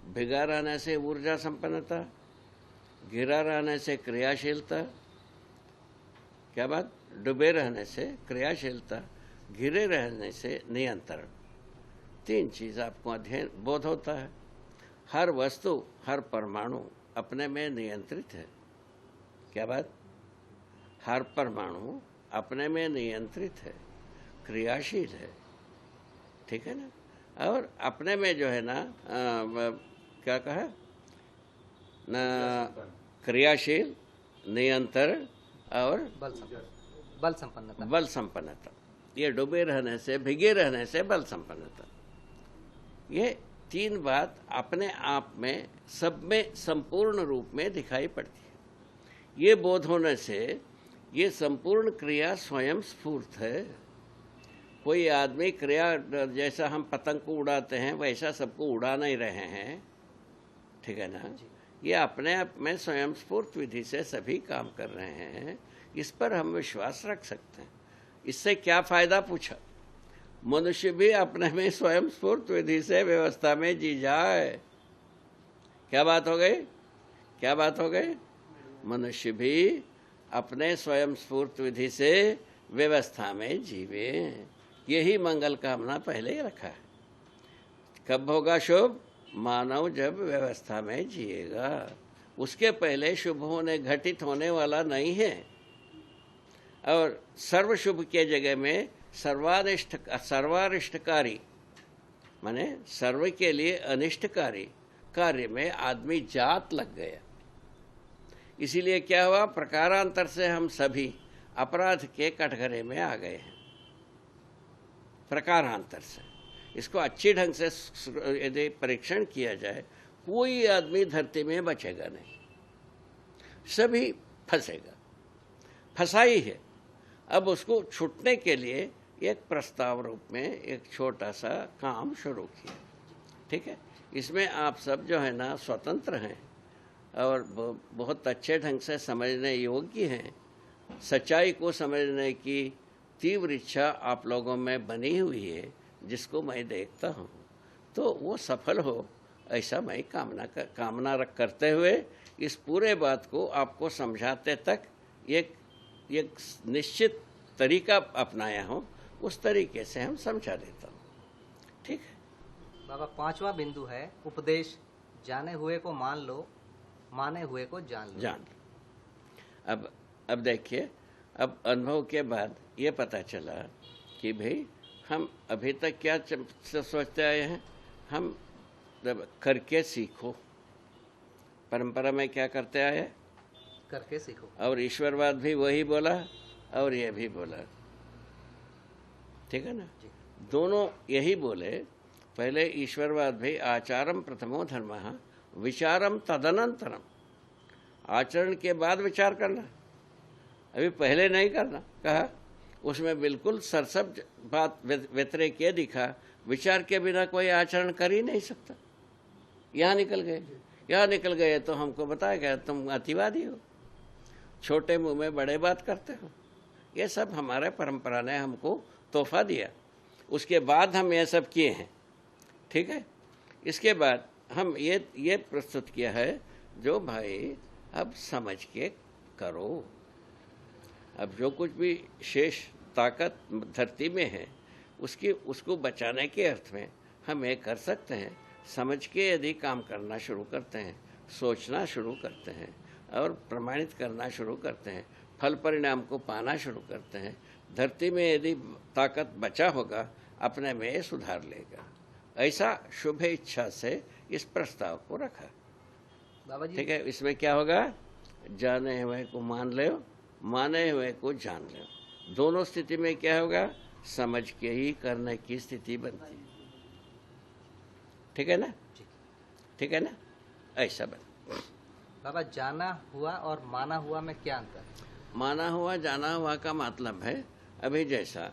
भिगा रहने से ऊर्जा संपन्नता, घिरा रहने से क्रियाशीलता। क्या बात? डूबे रहने से क्रियाशीलता, घिरे रहने से नियंत्रण। तीन चीज आपको अध्ययन बोध होता है। हर वस्तु, हर परमाणु अपने में नियंत्रित है। क्या बात? हर परमाणु अपने में नियंत्रित है, क्रियाशील है, ठीक है ना? और अपने में जो है ना, क्या कहा ना, क्रियाशील, नियंत्रण और बल संपन्नता। बल संपन्नता। ये डूबे रहने से, भिगे रहने से बल संपन्नता। ये तीन बात अपने आप में सब में संपूर्ण रूप में दिखाई पड़ती है। ये बोध होने से ये संपूर्ण क्रिया स्वयं स्फूर्त है। कोई आदमी क्रिया, जैसा हम पतंग को उड़ाते हैं वैसा सबको उड़ा नहीं रहे हैं, ठीक है ना? ये अपने आप में स्वयं स्फूर्त विधि से सभी काम कर रहे हैं। इस पर हम विश्वास रख सकते हैं। इससे क्या फायदा पूछा? मनुष्य भी अपने में स्वयं स्फूर्त विधि से व्यवस्था में जी जाए। क्या बात हो गई? क्या बात हो गई? मनुष्य भी अपने स्वयं स्फूर्त विधि से व्यवस्था में जीवे। यही मंगल कामना पहले ही रखा है। कब होगा शुभ? मानव जब व्यवस्था में जिएगा। उसके पहले शुभ होने, घटित होने वाला नहीं है। और सर्व शुभ के जगह में सर्वारिष्टकारी, माने सर्व के लिए अनिष्टकारी कार्य में आदमी जात लग गया। इसीलिए क्या हुआ? प्रकारांतर से हम सभी अपराध के कटघरे में आ गए हैं। प्रकारांतर से इसको अच्छी ढंग से यदि परीक्षण किया जाए, कोई आदमी धरती में बचेगा नहीं, सभी फंसेगा, फंसा ही है। अब उसको छूटने के लिए एक प्रस्ताव रूप में एक छोटा सा काम शुरू किया, ठीक है? इसमें आप सब जो है ना स्वतंत्र हैं और बहुत अच्छे ढंग से समझने योग्य हैं। सच्चाई को समझने की तीव्र इच्छा आप लोगों में बनी हुई है, जिसको मैं देखता हूँ, तो वो सफल हो ऐसा मैं कामना करते हुए इस पूरे बात को आपको समझाते तक एक निश्चित तरीका अपनाया हूँ, उस तरीके से हम समझा देता हूँ। ठीक है बाबा, 5वां बिंदु है उपदेश। जाने हुए को मान लो, माने हुए को जान लो। अब देखिए, अब अनुभव के बाद ये पता चला कि भाई हम अभी तक क्या सोचते आए हैं, हम करके सीखो। परंपरा में क्या करते आए, करके सीखो। और ईश्वरवाद भी वही बोला और ये भी बोला, ठीक है ना। दोनों यही बोले। पहले ईश्वरवाद भी आचारम प्रथमो धर्मः विचारम तदनंतरम, आचरण के बाद विचार करना, अभी पहले नहीं करना कहा। उसमें बिल्कुल सरसब बात व्यतिरेक ये दिखा, विचार के बिना कोई आचरण कर ही नहीं सकता। यहाँ निकल गए तो हमको बताया गया तुम अतिवादी हो, छोटे मुंह में बड़े बात करते हो। ये सब हमारे परंपरा ने हमको तोहफा दिया, उसके बाद हम ये सब किए हैं। ठीक है, इसके बाद हम ये प्रस्तुत किया है, जो भाई अब समझ के करो। अब जो कुछ भी शेष ताकत धरती में है, उसको बचाने के अर्थ में हम ये कर सकते हैं। समझ के यदि काम करना शुरू करते हैं, सोचना शुरू करते हैं और प्रमाणित करना शुरू करते हैं, फल परिणाम को पाना शुरू करते हैं, धरती में यदि ताकत बचा होगा, अपने में ये सुधार लेगा। ऐसा शुभ इच्छा से इस प्रस्ताव को रखा। बाबा जी, ठीक है, इसमें क्या होगा, जाने हुए को मान लो, माने हुए को जान लो। दोनों स्थिति में क्या होगा, समझ के ही करने की स्थिति बनती है। ठीक है ना, ठीक है ना, ऐसा बन। बाबा, जाना हुआ और माना हुआ में क्या अंतर है? माना हुआ जाना हुआ का मतलब है, अभी जैसा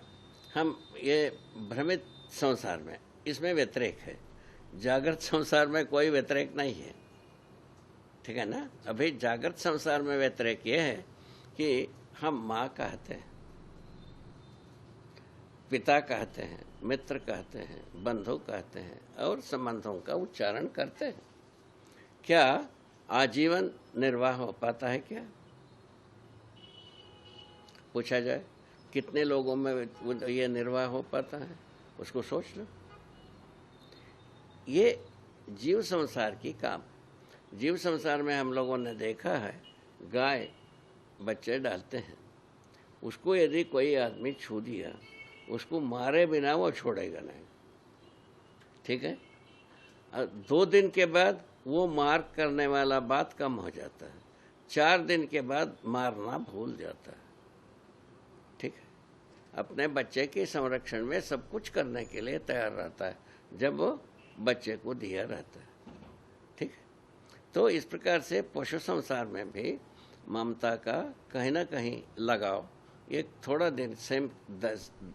हम ये भ्रमित संसार में, इसमें व्यतिरेक है। जागृत संसार में कोई व्यतिरेक नहीं है। ठीक है ना। अभी जागृत संसार में व्यतिरेक ये है कि हम माँ कहते हैं, पिता कहते हैं, मित्र कहते हैं, बंधु कहते हैं और संबंधों का उच्चारण करते हैं। क्या आजीवन निर्वाह हो पाता है? क्या पूछा जाए, कितने लोगों में ये निर्वाह हो पाता है? उसको सोच लो। ये जीव संसार की काम। जीव संसार में हम लोगों ने देखा है, गाय बच्चे डालते हैं, उसको यदि कोई आदमी छू दिया, उसको मारे बिना वो छोड़ेगा नहीं। ठीक है। 2 दिन के बाद वो मार करने वाला बात कम हो जाता है, 4 दिन के बाद मारना भूल जाता है। ठीक है। अपने बच्चे के संरक्षण में सब कुछ करने के लिए तैयार रहता है जब वो बच्चे को दिया रहता है। ठीक है। तो इस प्रकार से पशु संसार में भी ममता का कहीं ना कहीं लगाव एक थोड़ा दिन से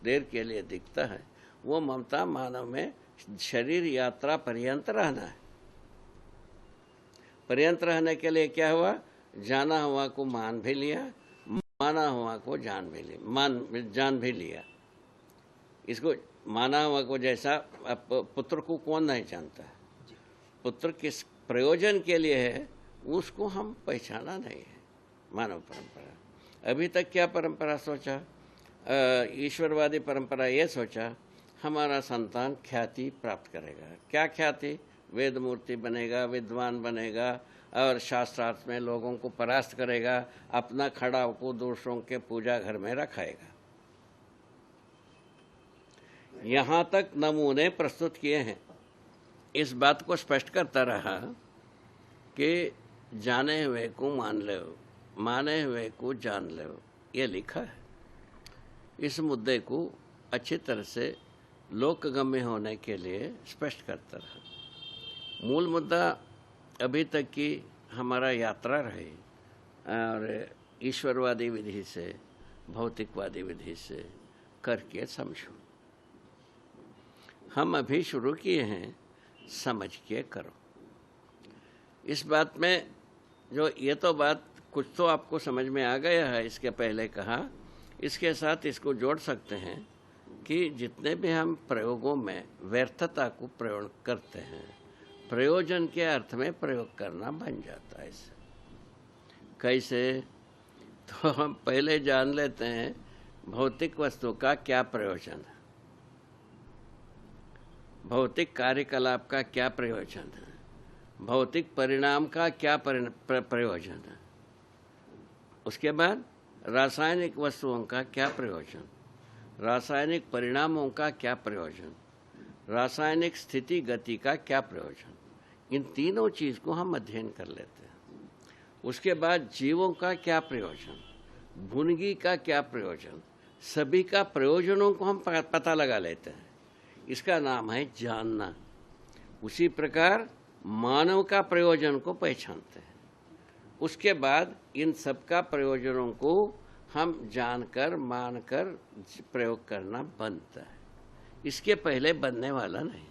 देर के लिए दिखता है। वो ममता मानव में शरीर यात्रा पर्यंत रहना है। पर्यंत रहने के लिए क्या हुआ, जाना हुआ को मान भी लिया, माना हुआ को जान भी लिया। इसको माना हुआ को, जैसा पुत्र को कौन नहीं जानता है, पुत्र किस प्रयोजन के लिए है उसको हम पहचाना नहीं है। मानव परंपरा अभी तक क्या परंपरा सोचा, ईश्वरवादी परंपरा ये सोचा हमारा संतान ख्याति प्राप्त करेगा। क्या ख्याति? वेद मूर्ति बनेगा, विद्वान बनेगा और शास्त्रार्थ में लोगों को परास्त करेगा, अपना खड़ा को दूसरों के पूजा घर में रखाएगा। यहाँ तक नमूने प्रस्तुत किए हैं। इस बात को स्पष्ट करता रहा कि जाने हुए को मान लो, माने हुए को जान लो, ये लिखा है। इस मुद्दे को अच्छी तरह से लोकगम्य होने के लिए स्पष्ट करता रहा। मूल मुद्दा अभी तक की हमारा यात्रा रही और ईश्वरवादी विधि से, भौतिकवादी विधि से करके समझो। हम अभी शुरू किए हैं, समझ के करो। इस बात में जो ये तो बात कुछ तो आपको समझ में आ गया है इसके पहले कहा। इसके साथ इसको जोड़ सकते हैं कि जितने भी हम प्रयोगों में व्यर्थता को प्रयोग करते हैं, प्रयोजन के अर्थ में प्रयोग करना बन जाता है इससे। कैसे? तो हम पहले जान लेते हैं भौतिक वस्तु का क्या प्रयोजन है, भौतिक कार्यकलाप का क्या प्रयोजन है, भौतिक परिणाम का क्या प्रयोजन है। उसके बाद रासायनिक वस्तुओं का क्या प्रयोजन, रासायनिक परिणामों का क्या प्रयोजन, रासायनिक स्थिति गति का क्या प्रयोजन। इन तीनों चीज़ को हम अध्ययन कर लेते हैं। उसके बाद जीवों का क्या प्रयोजन, भुनगी का क्या प्रयोजन, सभी का प्रयोजनों को हम पता लगा लेते हैं। इसका नाम है जानना। उसी प्रकार मानव का प्रयोजन को पहचानते हैं। उसके बाद इन सब का प्रयोजनों को हम जानकर मानकर प्रयोग करना बनता है। इसके पहले बनने वाला नहीं।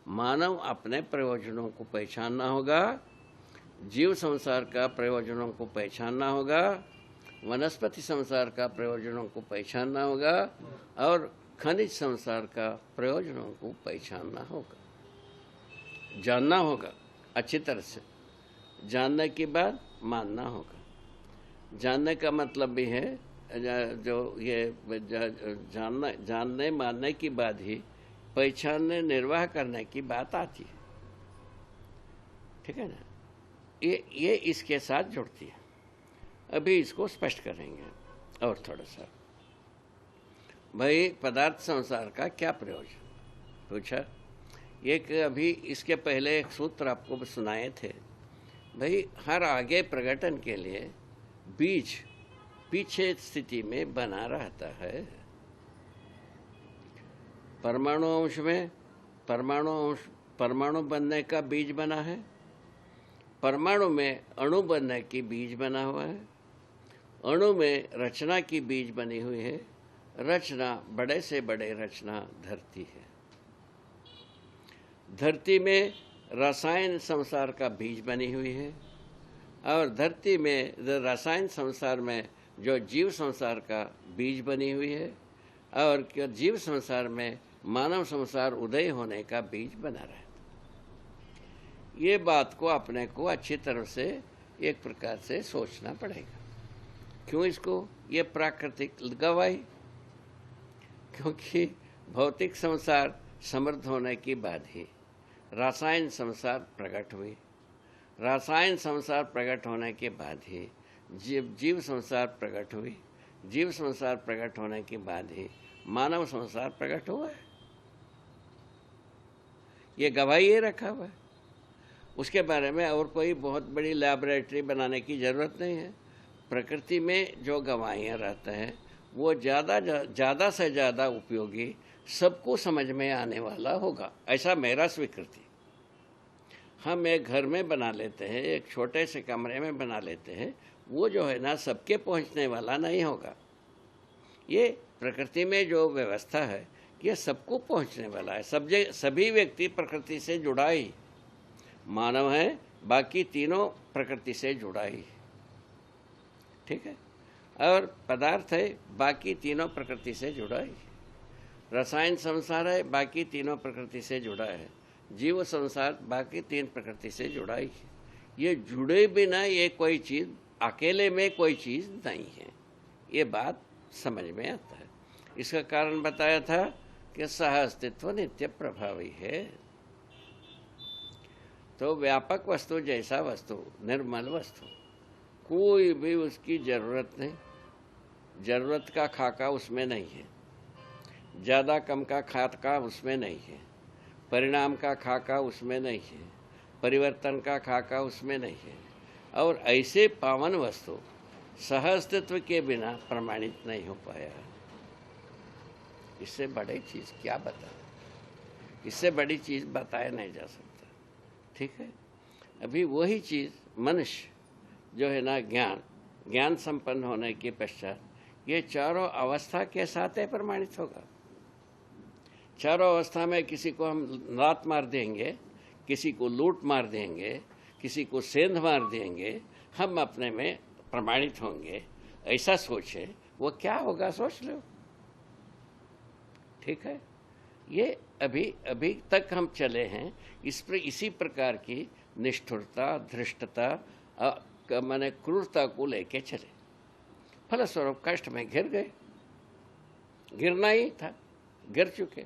मानव अपने प्रयोजनों को पहचानना होगा, जीव संसार का प्रयोजनों को पहचानना होगा, वनस्पति संसार का प्रयोजनों को पहचानना होगा और खनिज संसार का प्रयोजनों को पहचानना होगा, जानना होगा अच्छी तरह से। जानने के बाद मानना होगा। जानने का मतलब भी है जो ये जानने मानने की बाद ही पहचानने निर्वाह करने की बात आती है। ठीक है ना? ये इसके साथ जुड़ती है। अभी इसको स्पष्ट करेंगे और थोड़ा सा। भाई पदार्थ संसार का क्या प्रयोजन पूछा। एक अभी इसके पहले एक सूत्र आपको सुनाए थे। भाई हर आगे प्रकटन के लिए बीज पीछे स्थिति में बना रहता है। परमाणु अंश में परमाणु बनने का बीज बना है, परमाणु में अणु बनने की बीज बना हुआ है, अणु में रचना की बीज बनी हुई है, रचना बड़े से बड़े रचना धरती है। धरती में रसायन संसार का बीज बनी हुई है और धरती में रसायन संसार में जो जीव संसार का बीज बनी हुई है और जीव संसार में मानव संसार उदय होने का बीज बना रहा है। ये बात को अपने को अच्छी तरह से एक प्रकार से सोचना पड़ेगा। क्यों इसको ये प्राकृतिक गवाही? क्योंकि भौतिक संसार समृद्ध होने की बाद ही रासायन संसार प्रकट हुई। रासायन संसार प्रकट होने के बाद ही जीव संसार प्रकट हुई। जीव संसार प्रकट होने के बाद ही मानव संसार प्रकट हुआ है। ये गवाही ये रखा हुआ है। उसके बारे में और कोई बहुत बड़ी लैबोरेटरी बनाने की ज़रूरत नहीं है। प्रकृति में जो गवाहियाँ रहता है वो ज़्यादा से ज़्यादा उपयोगी, सबको समझ में आने वाला होगा, ऐसा मेरा स्वीकृति। हम एक घर में बना लेते हैं, एक छोटे से कमरे में बना लेते हैं, वो जो है ना सबके पहुंचने वाला नहीं होगा। ये प्रकृति में जो व्यवस्था है ये सबको पहुंचने वाला है। सभी व्यक्ति प्रकृति से जुड़ा ही, मानव है बाकी तीनों प्रकृति से जुड़ा ही, ठीक है। और पदार्थ है बाकी तीनों प्रकृति से जुड़ा ही। रसायन संसार है बाकी तीनों प्रकृति से जुड़ा है। जीव संसार बाकी तीन प्रकृति से जुड़ा ही है। ये जुड़े बिना ये कोई चीज़, अकेले में कोई चीज़ नहीं है। ये बात समझ में आता है। इसका कारण बताया था कि सह अस्तित्व नित्य प्रभावी है। तो व्यापक वस्तु जैसा वस्तु, निर्मल वस्तु, कोई भी उसकी जरूरत नहीं, जरूरत का खाका उसमें नहीं है, ज़्यादा कम का खाका उसमें नहीं है, परिणाम का खाका उसमें नहीं है, परिवर्तन का खाका उसमें नहीं है। और ऐसे पावन वस्तु सह अस्तित्व के बिना प्रमाणित नहीं हो पाया। इससे बड़ी चीज़ क्या बताए, इससे बड़ी चीज़ बताया नहीं जा सकता, ठीक है। अभी वही चीज़ मनुष्य जो है ना, ज्ञान संपन्न होने के पश्चात ये चारों अवस्था के साथ है प्रमाणित होगा। चारों अवस्था में किसी को हम लात मार देंगे, किसी को लूट मार देंगे, किसी को सेंध मार देंगे, हम अपने में प्रमाणित होंगे, ऐसा सोचे, वो क्या होगा सोच लो। ठीक है, ये अभी तक हम चले हैं इसी प्रकार की निष्ठुरता, धृष्टता, माने क्रूरता को लेके चले, फलस्वरूप कष्ट में घिर गए। गिरना ही था, गिर चुके।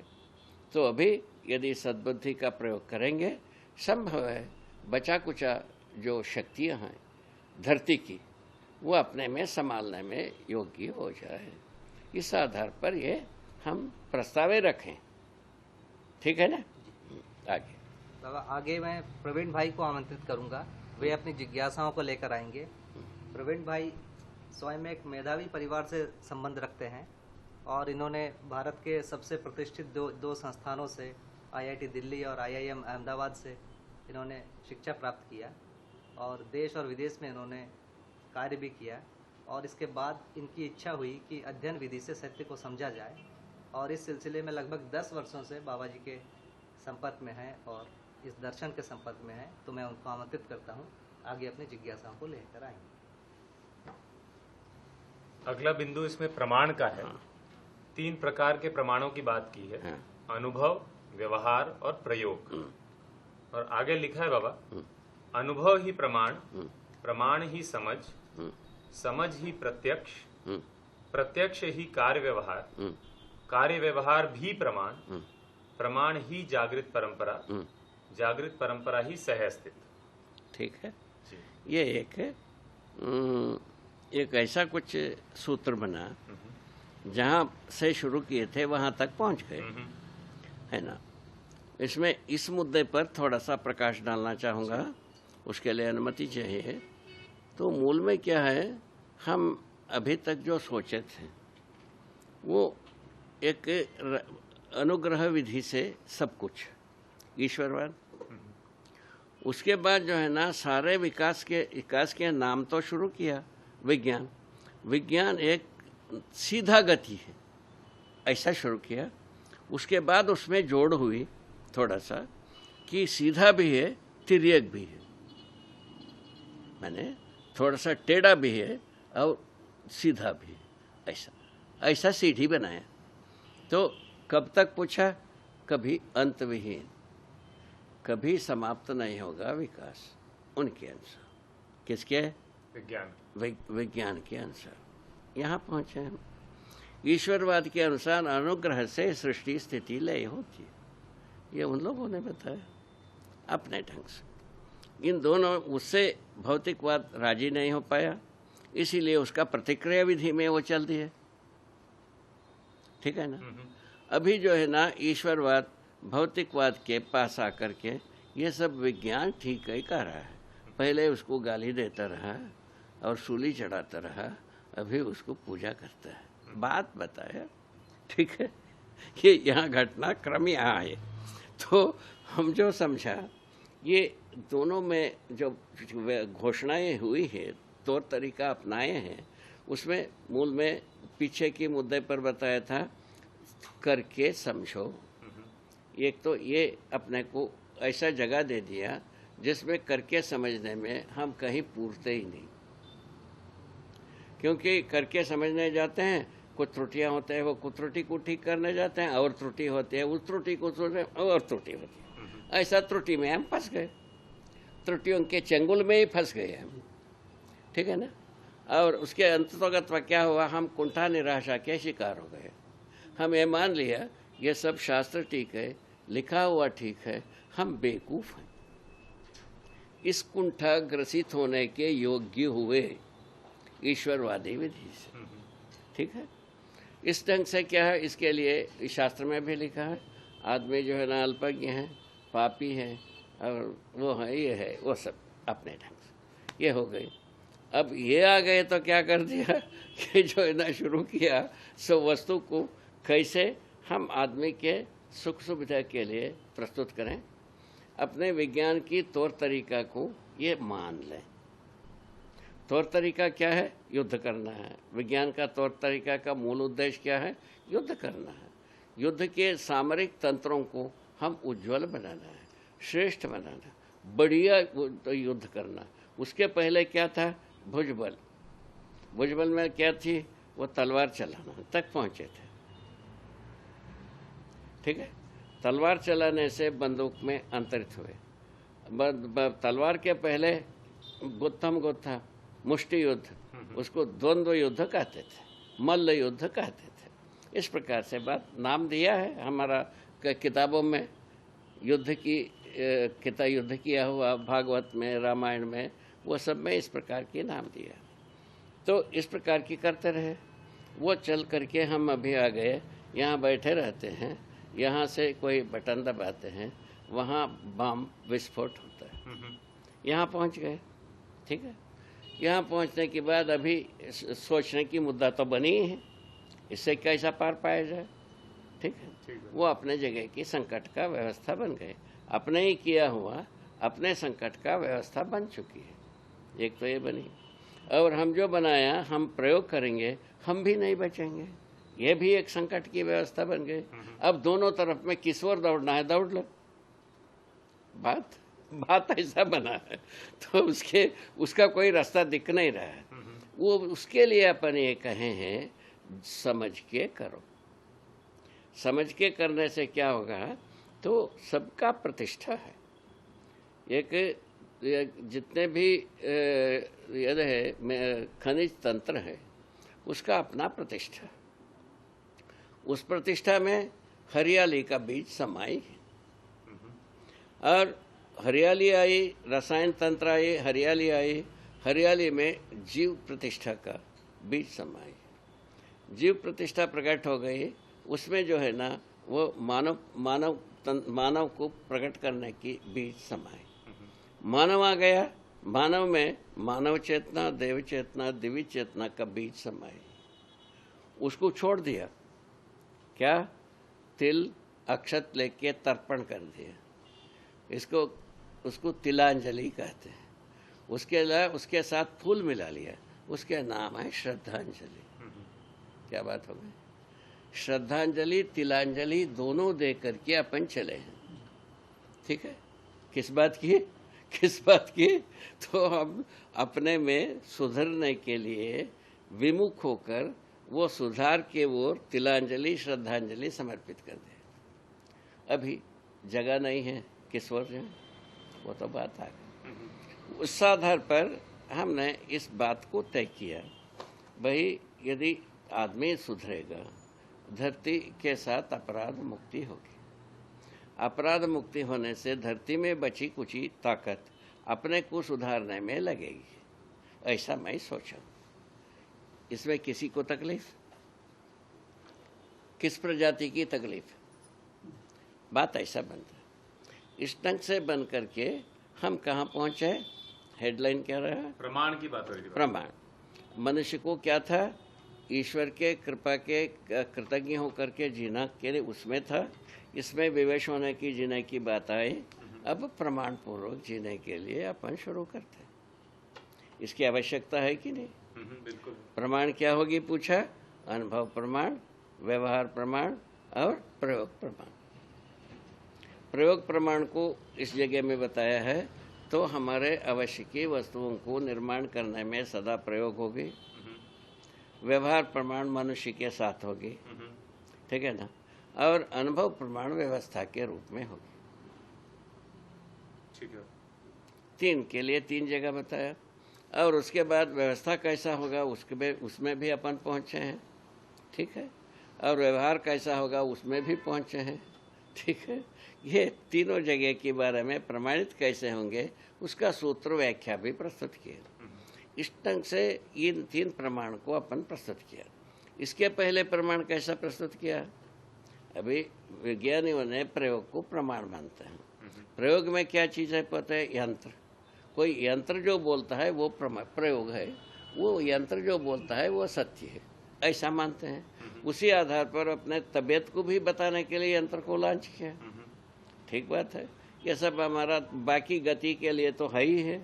तो अभी यदि सद्बुद्धि का प्रयोग करेंगे, संभव है बचा कुचा जो शक्तियां हैं धरती की, वो अपने में संभालने में योग्य हो जाए। इस आधार पर ये हम प्रस्तावे रखें। ठीक है ना? आगे बाबा, आगे मैं प्रवीण भाई को आमंत्रित करूंगा, वे अपनी जिज्ञासाओं को लेकर आएंगे। प्रवीण भाई स्वयं एक मेधावी परिवार से संबंध रखते हैं और इन्होंने भारत के सबसे प्रतिष्ठित दो संस्थानों से, IIT दिल्ली और IIM अहमदाबाद से इन्होंने शिक्षा प्राप्त किया और देश और विदेश में इन्होंने कार्य भी किया। और इसके बाद इनकी इच्छा हुई कि अध्ययन विधि से सत्य को समझा जाए, और इस सिलसिले में लगभग 10 वर्षों से बाबा जी के संपर्क में हैं और इस दर्शन के संपर्क में हैं। तो मैं उनको आमंत्रित करता हूँ, आगे अपनी जिज्ञासाओं को लेकर आएंगे। अगला बिंदु इसमें प्रमाण का है। 3 प्रकार के प्रमाणों की बात की है, अनुभव, व्यवहार और प्रयोग। और आगे लिखा है बाबा, अनुभव ही प्रमाण, प्रमाण ही समझ, समझ ही प्रत्यक्ष, प्रत्यक्ष ही कार्य व्यवहार, कार्य व्यवहार भी प्रमाण, प्रमाण ही जागृत परंपरा, जागृत परंपरा ही सह अस्तित्व। ठीक है, ये एक ऐसा कुछ सूत्र बना, जहाँ से शुरू किए थे वहाँ तक पहुँच गए, है ना। इसमें इस मुद्दे पर थोड़ा सा प्रकाश डालना चाहूँगा, उसके लिए अनुमति चाहिए। तो मूल में क्या है, हम अभी तक जो सोचे थे वो एक अनुग्रह विधि से सब कुछ, ईश्वरवाद। उसके बाद जो है ना, सारे विकास के नाम तो शुरू किया विज्ञान। विज्ञान एक सीधा गति है, ऐसा शुरू किया। उसके बाद उसमें जोड़ हुई थोड़ा सा कि सीधा भी है, तिर्यक भी है, माने थोड़ा सा टेढ़ा भी है और सीधा भी है, ऐसा सीढ़ी बनाया। तो कब तक पूछा, कभी अंत विहीन, कभी समाप्त नहीं होगा विकास, उनके अनुसार। किसके? विज्ञान के अनुसार यहाँ पहुँचे हम। ईश्वरवाद के अनुसार अनुग्रह से सृष्टि स्थिति लय होती है, ये उन लोगों ने बताया अपने ढंग से। इन दोनों, उससे भौतिकवाद राजी नहीं हो पाया, इसीलिए उसका प्रतिक्रिया विधि में वो चल दिए। ठीक है ना। अभी जो है ना, ईश्वरवाद भौतिकवाद के पास आकर के ये सब विज्ञान ठीक है कह रहा है। पहले उसको गाली देता रहा और सूली चढ़ाता रहा, अभी उसको पूजा करता है। बात बताया, ठीक है, ये यहाँ घटना क्रम यहाँ है। तो हम जो समझा, ये दोनों में जो घोषणाएं हुई है, तौर तरीका अपनाए हैं, उसमें मूल में पीछे के मुद्दे पर बताया था करके समझो। एक तो ये अपने को ऐसा जगह दे दिया जिसमें करके समझने में हम कहीं पूरते ही नहीं, क्योंकि करके समझने जाते हैं, कुछ त्रुटियां होते हैं, वो कुछ त्रुटि को ठीक करने जाते हैं, और त्रुटि होती है, उस त्रुटि को और त्रुटि होती है। ऐसा त्रुटि में हम फंस गए, त्रुटियों के चंगुल में ही फंस गए हम। ठीक है ना। और उसके अंतर्गत क्या हुआ, हम कुंठा निराशा के शिकार हो गए। हम ये मान लिया ये सब शास्त्र ठीक है, लिखा हुआ ठीक है, हम बेवकूफ़ हैं। इस कुंठा ग्रसित होने के योग्य हुए ईश्वरवादी विधि से। ठीक है। इस ढंग से क्या है, इसके लिए शास्त्र में भी लिखा है, आदमी जो है ना अल्पज्ञ है, पापी है, और वो है, ये है, वो सब अपने ढंग से ये हो गई। अब ये आ गए तो क्या कर दिया कि जो है ना शुरू किया, सो वस्तु को कैसे हम आदमी के सुख सुविधा के लिए प्रस्तुत करें, अपने विज्ञान की तौर तरीका को ये मान लें। तौर तरीका क्या है? युद्ध करना है। विज्ञान का तौर तरीका का मूल उद्देश्य क्या है? युद्ध करना है। युद्ध के सामरिक तंत्रों को हम उज्ज्वल बनाना है, श्रेष्ठ बनाना, बढ़िया युद्ध करना। उसके पहले क्या था? भुजबल, भुजबल में क्या थी, वो तलवार चलाना तक पहुंचे थे। ठीक है, तलवार चलाने से बंदूक में अंतरित हुए। तलवार के पहले गुत्थम गुत्था मुष्टि युद्ध, उसको द्वंद्व युद्ध कहते थे, मल्ल युद्ध कहते थे। इस प्रकार से बात नाम दिया है हमारा किताबों में, युद्ध की युद्ध किया हुआ भागवत में, रामायण में, वो सब में इस प्रकार के नाम दिया। तो इस प्रकार की करते रहे। वो चल करके हम अभी आ गए, यहाँ बैठे रहते हैं, यहाँ से कोई बटन दबाते हैं, वहाँ बम विस्फोट होता है। यहाँ पहुँच गए। ठीक है, यहाँ पहुँचने के बाद अभी सोचने की मुद्दा तो बनी ही है, इससे कैसा पार पाया जाए। ठीक है, वो अपने जगह की संकट का व्यवस्था बन गए, अपने ही किया हुआ अपने संकट का व्यवस्था बन चुकी है। एक तो ये बनी, और हम जो बनाया हम प्रयोग करेंगे, हम भी नहीं बचेंगे, ये भी एक संकट की व्यवस्था बन गई। अब दोनों तरफ में किस ओर दौड़ना है, दौड़ लो। बात ऐसा बना है, तो उसका कोई रास्ता दिख नहीं रहा है। वो उसके लिए अपन ये कहे हैं, समझ के करो। समझ के करने से क्या होगा, तो सबका प्रतिष्ठा है। एक जितने भी यद है खनिज तंत्र है, उसका अपना प्रतिष्ठा, उस प्रतिष्ठा में हरियाली का बीज समाई है। और हरियाली आई, रसायन तंत्र आई, हरियाली आई, हरियाली में जीव प्रतिष्ठा का बीज समाई। जीव प्रतिष्ठा प्रकट हो गई, उसमें जो है ना वो मानव को प्रकट करने की बीज समाई। मानव आ गया, मानव में मानव चेतना, देव चेतना, दिव्य चेतना का बीज समाई। उसको छोड़ दिया, क्या, तिल अक्षत लेके तर्पण कर दिया, उसको तिलांजलि कहते हैं। उसके साथ फूल मिला लिया, उसके नाम है श्रद्धांजलि। क्या बात हो गई, श्रद्धांजलि तिलांजलि दोनों दे करके अपन चले हैं। ठीक है, किस बात की, तो हम अपने में सुधरने के लिए विमुख होकर वो सुधार के ओर तिलांजलि श्रद्धांजलि समर्पित कर दे। अभी जगह नहीं है किस ओर जाए, वो तो बात आ गई। उस आधार पर हमने इस बात को तय किया, भाई यदि आदमी सुधरेगा, धरती के साथ अपराध मुक्ति होगी। अपराध मुक्ति होने से धरती में बची कुची ताकत अपने को सुधारने में लगेगी, ऐसा मैं सोचा। इसमें किसी को तकलीफ, किस प्रजाति की तकलीफ, बात ऐसा बनता है। इस ढंग से बन करके हम कहाँ पहुंचे, हेडलाइन क्या रहा, प्रमाण की बात हो रही थी। प्रमाण, मनुष्य को क्या था, ईश्वर के कृपा के कृतज्ञ होकर के जीना के लिए उसमें था। इसमें विवेश होने की जीने की बात आई, अब प्रमाण पूर्वक जीने के लिए अपन शुरू करते हैं। इसकी आवश्यकता है कि नहीं? बिल्कुल। प्रमाण क्या होगी पूछा, अनुभव प्रमाण, व्यवहार प्रमाण और प्रयोग प्रमाण। प्रयोग प्रमाण को इस जगह में बताया है, तो हमारे अवश्य की वस्तुओं को निर्माण करने में सदा प्रयोग होगी। व्यवहार प्रमाण मनुष्य के साथ होगी, ठीक है ना, और अनुभव प्रमाण व्यवस्था के रूप में होगी। ठीक है, तीन के लिए तीन जगह बताया, और उसके बाद व्यवस्था कैसा होगा उसमें भी अपन पहुँचे हैं, ठीक है, और व्यवहार कैसा होगा उसमें भी पहुँचे हैं, ठीक है। ये तीनों जगह के बारे में प्रमाणित कैसे होंगे उसका सूत्र व्याख्या भी प्रस्तुत किया। इस ढंग से इन तीन प्रमाण को अपन प्रस्तुत किया। इसके पहले प्रमाण कैसा प्रस्तुत किया, अभी विज्ञानियों ने प्रयोग को प्रमाण मानते हैं। प्रयोग में क्या चीज़ है पता है, यंत्र। कोई यंत्र जो बोलता है वो प्रयोग है, वो यंत्र जो बोलता है वो सत्य है, ऐसा मानते हैं। उसी आधार पर अपने तबीयत को भी बताने के लिए यंत्र को लॉन्च किया। ठीक बात है, ये सब हमारा बाकी गति के लिए तो है ही है।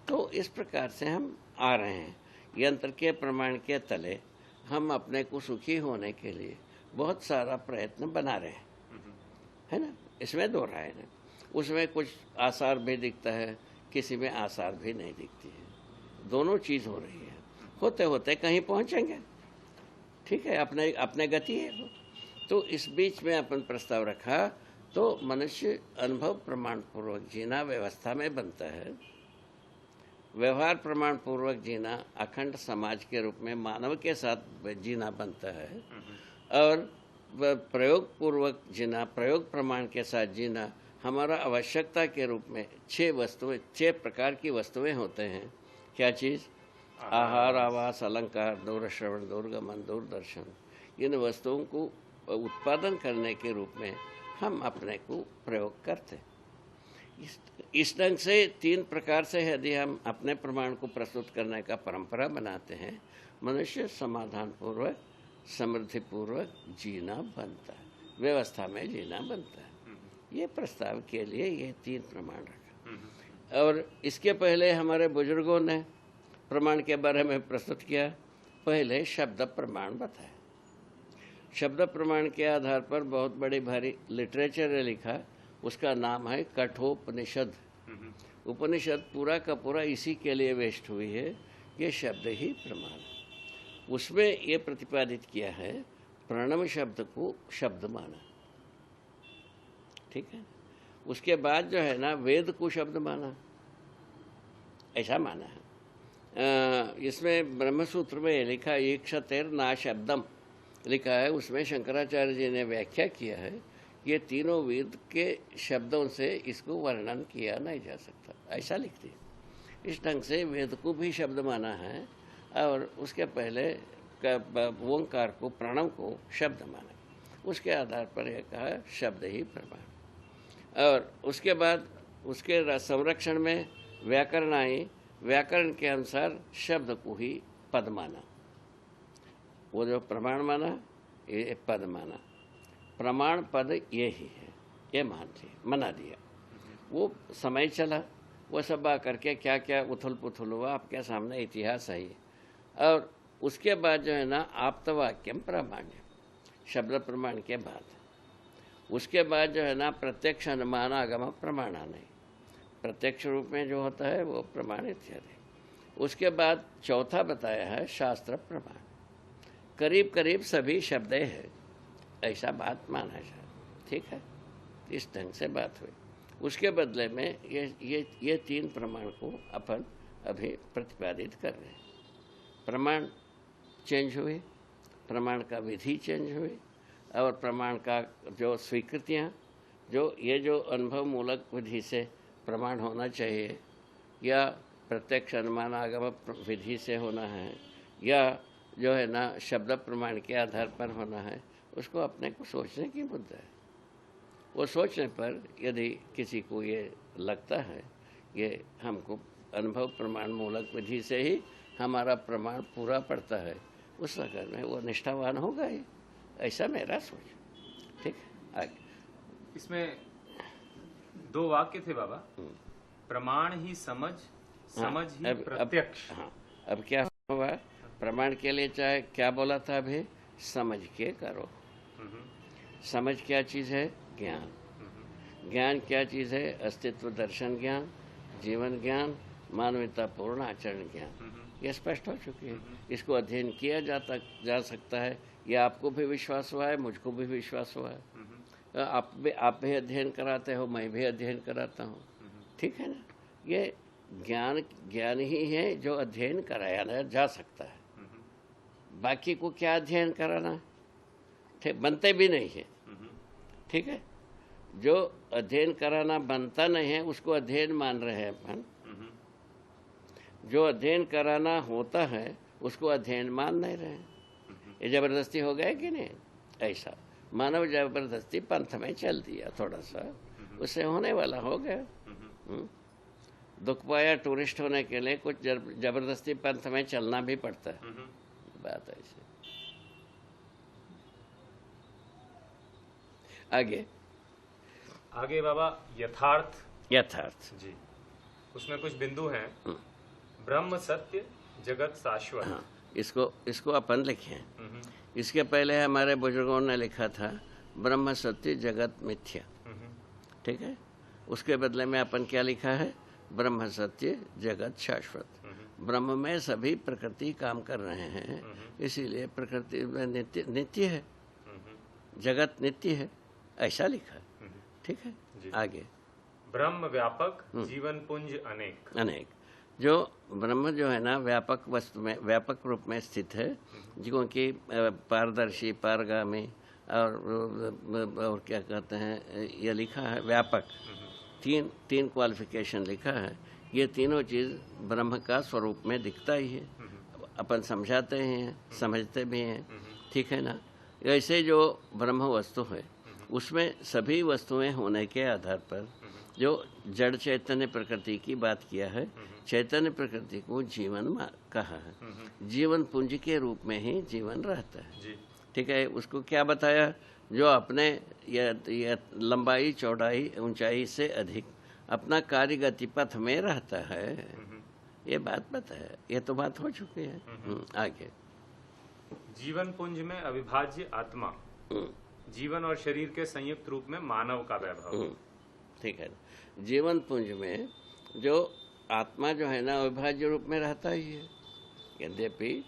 तो इस प्रकार से हम आ रहे हैं, यंत्र के प्रमाण के तले हम अपने को सुखी होने के लिए बहुत सारा प्रयत्न बना रहे हैं, है ना, इसमें दो राय है। उसमें कुछ आसार भी दिखता है, किसी में आसार भी नहीं दिखती है, दोनों चीज़ हो रही है। होते होते कहीं पहुंचेंगे, ठीक है, अपने अपने गति है वो। तो इस बीच में अपन प्रस्ताव रखा तो मनुष्य अनुभव प्रमाण पूर्वक जीना व्यवस्था में बनता है, व्यवहार प्रमाण पूर्वक जीना अखंड समाज के रूप में मानव के साथ जीना बनता है, और प्रयोग पूर्वक जीना, प्रयोग प्रमाण के साथ जीना हमारा आवश्यकता के रूप में 6 प्रकार की वस्तुएं होते हैं। क्या चीज़? आहार, आवास, अलंकार, दूरश्रवण, दूरगमन, दूरदर्शन। इन वस्तुओं को उत्पादन करने के रूप में हम अपने को प्रयोग करते हैं। इस ढंग से 3 प्रकार से यदि हम अपने प्रमाण को प्रस्तुत करने का परंपरा बनाते हैं, मनुष्य समाधान पूर्वक, समृद्धि पूर्वक जीना बनता है, व्यवस्था में जीना बनता है। ये प्रस्ताव के लिए ये 3 प्रमाण रखा। और इसके पहले हमारे बुजुर्गों ने प्रमाण के बारे में प्रस्तुत किया। पहले शब्द प्रमाण बताया। शब्द प्रमाण के आधार पर बहुत बड़ी भारी लिटरेचर है लिखा, उसका नाम है कठोपनिषद। उपनिषद पूरा का पूरा इसी के लिए वेस्ट हुई है, ये शब्द ही प्रमाण है। उसमें ये प्रतिपादित किया है प्रणव शब्द को शब्द माना, ठीक है। उसके बाद जो है ना वेद को शब्द माना, ऐसा माना है। इसमें ब्रह्मसूत्र में लिखा ईक्षतेर ना शब्दम लिखा है, उसमें शंकराचार्य जी ने व्याख्या किया है, ये तीनों वेद के शब्दों से इसको वर्णन किया नहीं जा सकता, ऐसा लिखती है। इस ढंग से वेद को भी शब्द माना है, और उसके पहले ओंकार को, प्रणव को शब्द माना, उसके आधार पर यह कहा शब्द ही प्रमाण। और उसके बाद उसके संरक्षण में व्याकरण आई, व्याकरण के अनुसार शब्द को ही पद माना, वो जो प्रमाण माना ये पद माना, प्रमाण पद ये ही है, ये मना दिया। वो समय चला, वो सब आकर के क्या क्या उथल पुथल हुआ आपके सामने इतिहास है। और उसके बाद जो है ना आप्तवाक्यम प्रामाण्य, शब्द प्रमाण के बाद उसके बाद जो है ना प्रत्यक्ष अनुमान आगम प्रमाणा नहीं, प्रत्यक्ष रूप में जो होता है वो प्रमाण इत्यादि। उसके बाद चौथा बताया है शास्त्र प्रमाण, करीब करीब सभी शब्द है, ऐसा बात माना जाए, ठीक है। इस ढंग से बात हुई। उसके बदले में ये 3 प्रमाण को अपन अभी प्रतिपादित कर रहे हैं। प्रमाण चेंज हुए, प्रमाण का विधि चेंज हुई, और प्रमाण का जो स्वीकृतियाँ, जो अनुभव मूलक विधि से प्रमाण होना चाहिए, या प्रत्यक्ष अनुमान आगम विधि से होना है, या जो है ना शब्द प्रमाण के आधार पर होना है, उसको अपने को सोचने की मुद्दा है। वो सोचने पर यदि किसी को ये लगता है ये हमको अनुभव प्रमाण मूलक विधि से ही हमारा प्रमाण पूरा पड़ता है, उस अगर में वो निष्ठावान होगा ही, ऐसा मेरा सोच, ठीक है। आगे इसमें 2 वाक्य थे बाबा, प्रमाण ही समझ, समझ ही प्रत्यक्ष। हाँ, अब क्या हुआ, प्रमाण के लिए चाहे क्या बोला था अभी, समझ के करो। समझ क्या चीज़ है? ज्ञान। ज्ञान क्या चीज़ है? अस्तित्व दर्शन ज्ञान, जीवन ज्ञान, मानवतापूर्ण आचरण ज्ञान। ये स्पष्ट हो चुकी है। इसको अध्ययन किया जा सकता है, ये आपको भी विश्वास हुआ है, मुझको भी विश्वास हुआ है। आप भी अध्ययन कराते हो, मैं भी अध्ययन कराता हूँ, ठीक है ना। ये ज्ञान ही है जो अध्ययन कराया जा सकता है, बाकी को क्या अध्ययन कराना, ठीक, बनते भी नहीं है, ठीक है। जो अध्ययन कराना बनता नहीं है उसको अध्ययन मान रहे हैं अपन, जो अध्ययन कराना होता है उसको अध्ययन मान नहीं रहे हैं। ये जबरदस्ती हो गया कि नहीं? ऐसा मानव जबरदस्ती पंथ में चल दिया थोड़ा सा, उससे होने वाला हो गया। दुख पाया टूरिस्ट होने के लिए कुछ जबरदस्ती पंथ में चलना भी पड़ता है, बात ऐसी। आगे बाबा यथार्थ जी, उसमें कुछ बिंदु हैं। ब्रह्म सत्य जगत शाश्वत। हाँ, इसको अपन लिखे हैं। इसके पहले हमारे बुजुर्गों ने लिखा था ब्रह्म सत्य जगत मिथ्या, ठीक है। उसके बदले में अपन क्या लिखा है? ब्रह्म सत्य जगत शाश्वत। ब्रह्म में सभी प्रकृति काम कर रहे हैं, इसीलिए प्रकृति में नित्य है, जगत नित्य है, ऐसा लिखा है। ठीक है, आगे। ब्रह्म व्यापक, जीवन पुंज अनेक। अनेक, जो ब्रह्म जो है ना व्यापक वस्तु में, व्यापक रूप में स्थित है, क्योंकि पारदर्शी, पारगामी और क्या कहते हैं, ये लिखा है व्यापक। तीन क्वालिफिकेशन लिखा है। ये तीनों चीज़ ब्रह्म का स्वरूप में दिखता ही है, अपन समझाते हैं, समझते भी हैं। ठीक है ना। ऐसे जो ब्रह्म वस्तु है उसमें सभी वस्तुएं होने के आधार पर जो जड़ चैतन्य प्रकृति की बात किया है, चैतन्य प्रकृति को जीवन कहा है। जीवन पुंज के रूप में ही जीवन रहता है। ठीक है, उसको क्या बताया, जो अपने या लंबाई, चौड़ाई, ऊंचाई से अधिक अपना कार्य गति पथ में रहता है, ये बात बताया। ये तो बात हो चुकी है। आगे। जीवन पुंज में अविभाज्य आत्मा, जीवन और शरीर के संयुक्त रूप में मानव का वैभव। ठीक है, जीवन पुंज में जो आत्मा जो है ना अविभाज्य रूप में रहता ही है, यद्यपि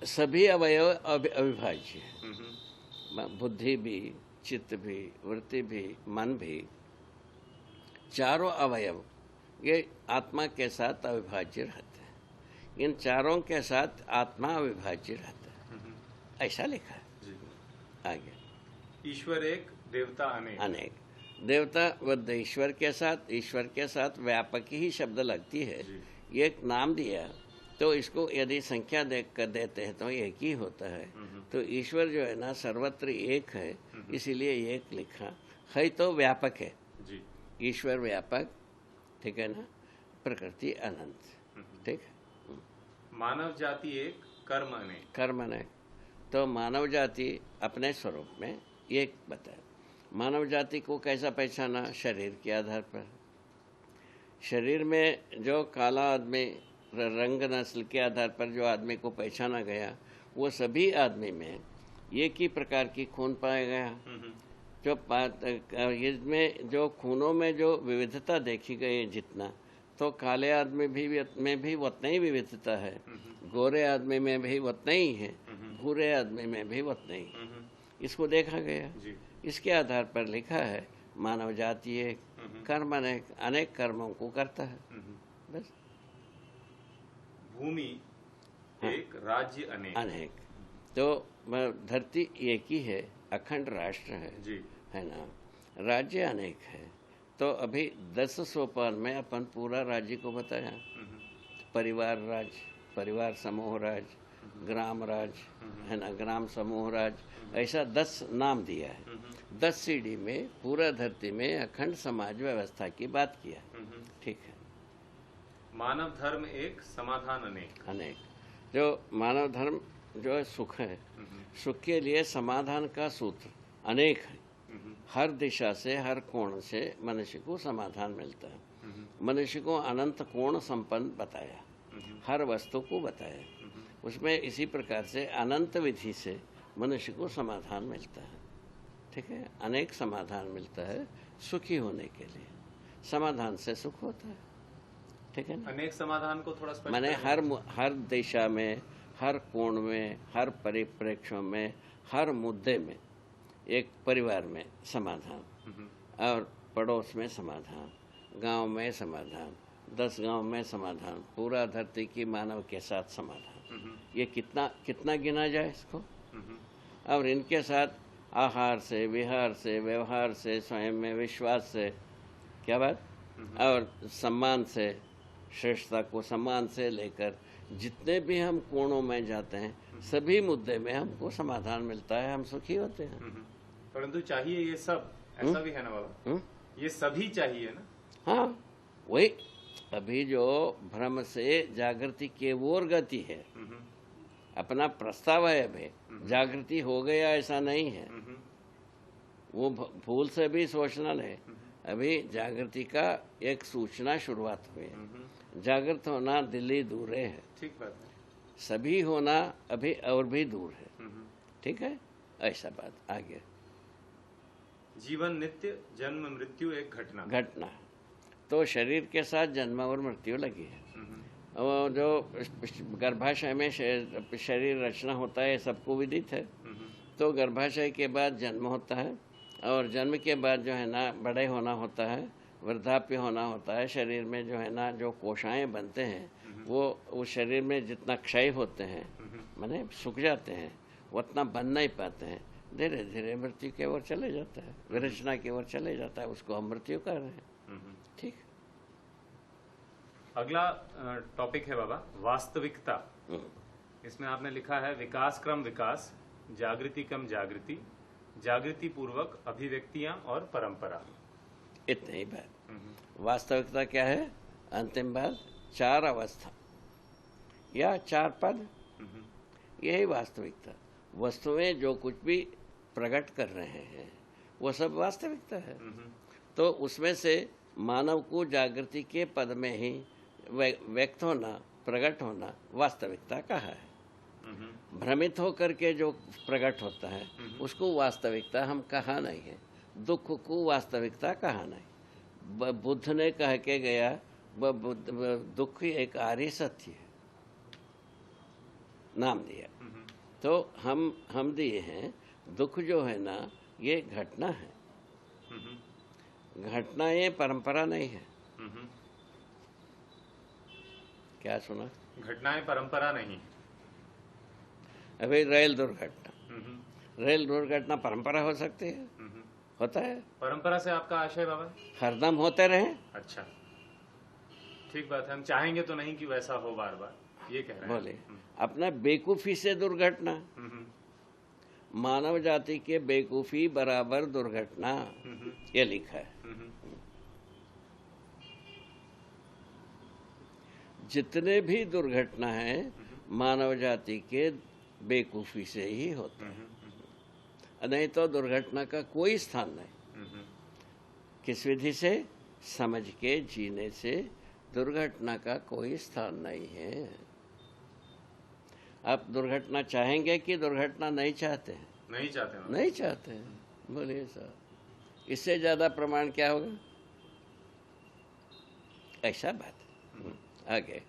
सभी अवयव अविभाज्य है। बुद्धि भी, चित्त भी, वृत्ति भी, मन भी, चारों अवयव ये आत्मा के साथ अविभाज्य रहते हैं। इन चारों के साथ आत्मा अविभाज्य रहता है, ऐसा लिखा है। आगे। ईश्वर एक, देवता अनेक। अनेक, देवता व ईश्वर के साथ व्यापक ही शब्द लगती है। ये एक नाम दिया तो इसको यदि संख्या देख कर देते हैं तो एक ही होता है। तो ईश्वर जो है ना सर्वत्र एक है, इसीलिए एक लिखा है। तो व्यापक है, ईश्वर व्यापक। ठीक है ना, प्रकृति अनंत। ठीक है। मानव जाति एक, कर्म अनेक। कर्म अनेक, तो मानव जाति अपने स्वरूप में एक बताया। मानव जाति को कैसा पहचाना, शरीर के आधार पर। शरीर में जो काला आदमी, रंग नस्ल के आधार पर जो आदमी को पहचाना गया, वो सभी आदमी में एक ही प्रकार की खून पाया गया। जो इसमें जो खूनों में जो विविधता देखी गई जितना, तो काले आदमी में भी उतना ही विविधता है, गोरे आदमी में भी उतना ही है, भूरे आदमी में भी उतना ही। इसको देखा गया, इसके आधार पर लिखा है मानव जाति एक, कर्म अनेक, अनेक कर्मों को करता है। बस। भूमि एक, राज्य अनेक। अनेक, तो धरती एक ही है, अखंड राष्ट्र है ना। राज्य अनेक है, तो अभी 10 सोपान में अपन पूरा राज्य को बताया। परिवार राज्य, परिवार समूह राज्य, ग्राम राज्य है ना, ग्राम समूह राज्य, ऐसा 10 नाम दिया है। 10 सीढ़ी में पूरा धरती में अखंड समाज व्यवस्था की बात किया। ठीक है। मानव धर्म एक, समाधान अनेक। अनेक, जो मानव धर्म जो है सुख है, सुख के लिए समाधान का सूत्र अनेक है। हर दिशा से, हर कोण से मनुष्य को समाधान मिलता है। मनुष्य को अनंत कोण संपन्न बताया, हर वस्तु को बताया। उसमें इसी प्रकार से अनंत विधि से मनुष्य को समाधान मिलता है। ठीक है, अनेक समाधान मिलता है सुखी होने के लिए। समाधान से सुख होता है। ठीक है ना। अनेक समाधान को थोड़ा स्पष्ट माने हर दिशा में, हर कोण में, हर परिप्रेक्ष्य में, हर मुद्दे में, एक परिवार में समाधान, और पड़ोस में समाधान, गांव में समाधान, 10 गांव में समाधान, पूरा धरती की मानव के साथ समाधान। ये कितना गिना जाए इसको। और इनके साथ आहार से, विहार से, व्यवहार से, स्वयं में विश्वास से, क्या बात, और सम्मान से, श्रेष्ठता को सम्मान से लेकर जितने भी हम कोणों में जाते हैं, सभी मुद्दे में हमको समाधान मिलता है, हम सुखी होते हैं। परंतु चाहिए ये सब, ऐसा भी है ना बाबा, ये सभी चाहिए ना। हाँ, वही अभी जो भ्रम से जागृति की ओर गति है, अपना प्रस्ताव है। अभी जागृति हो गया ऐसा नहीं है, वो भूल से भी सोचना नहीं। अभी जागृति का एक सूचना शुरुआत हुई है। जागृत होना दिल्ली दूर है, ठीक बात है। सभी होना अभी और भी दूर है। ठीक है, ऐसा बात। आगे। जीवन नित्य, जन्म मृत्यु एक घटना। तो शरीर के साथ जन्म और मृत्यु लगी है। और जो गर्भाशय में शरीर रचना होता है सबको विदित है। तो गर्भाशय के बाद जन्म होता है और जन्म के बाद जो है ना बड़े होना होता है, वृद्धाप्य होना होता है। शरीर में जो है ना जो कोशाएं बनते हैं वो उस शरीर में जितना क्षय होते हैं माने सूख जाते हैं वो उतना बन नहीं पाते हैं। धीरे धीरे मृत्यु की ओर चले जाता है, विरचना की ओर चले जाता है, उसको हम मृत्यु कह रहे हैं। ठीक। अगला टॉपिक है बाबा वास्तविकता। इसमें आपने लिखा है विकास क्रम विकास, जागृति क्रम जागृति, जागृति पूर्वक अभिव्यक्तियां और परंपरा। इतनी ही बात। वास्तविकता क्या है? अंतिम बात 4 अवस्था या 4 पद, यही वास्तविकता। वस्तुएं जो कुछ भी प्रकट कर रहे हैं वो सब वास्तविकता है। तो उसमें से मानव को जागृति के पद में ही व्यक्त होना, प्रकट होना वास्तविकता कहा है। भ्रमित होकर के जो प्रकट होता है उसको वास्तविकता हम कहा नहीं है। दुख को वास्तविकता कहा नहीं। बुद्ध ने कह के गया दुख एक आर्य सत्य है, नाम दिया। तो हम दिए हैं दुख जो है ना ये घटना है, घटना ये परंपरा नहीं है। क्या सुना? घटनाएं परंपरा नहीं। अभी रेल दुर्घटना, रेल दुर्घटना परंपरा हो सकती है? होता है। परंपरा से आपका आशय बाबा? हरदम होते रहे। अच्छा, ठीक बात है। हम चाहेंगे तो नहीं कि वैसा हो बार बार, ये कह रहे हैं। बोले अपना बेकूफी से दुर्घटना, मानव जाति के बेकूफी बराबर दुर्घटना, ये लिखा है। जितने भी दुर्घटना है मानव जाति के बेकूफी से ही होता है, नहीं तो दुर्घटना का कोई स्थान नहीं। किस विधि से? समझ के जीने से दुर्घटना का कोई स्थान नहीं है। आप दुर्घटना चाहेंगे कि दुर्घटना नहीं चाहते हैं? नहीं चाहते हैं। नहीं चाहते हैं। बोलिए साहब, इससे ज्यादा प्रमाण क्या होगा? ऐसा बात। आगे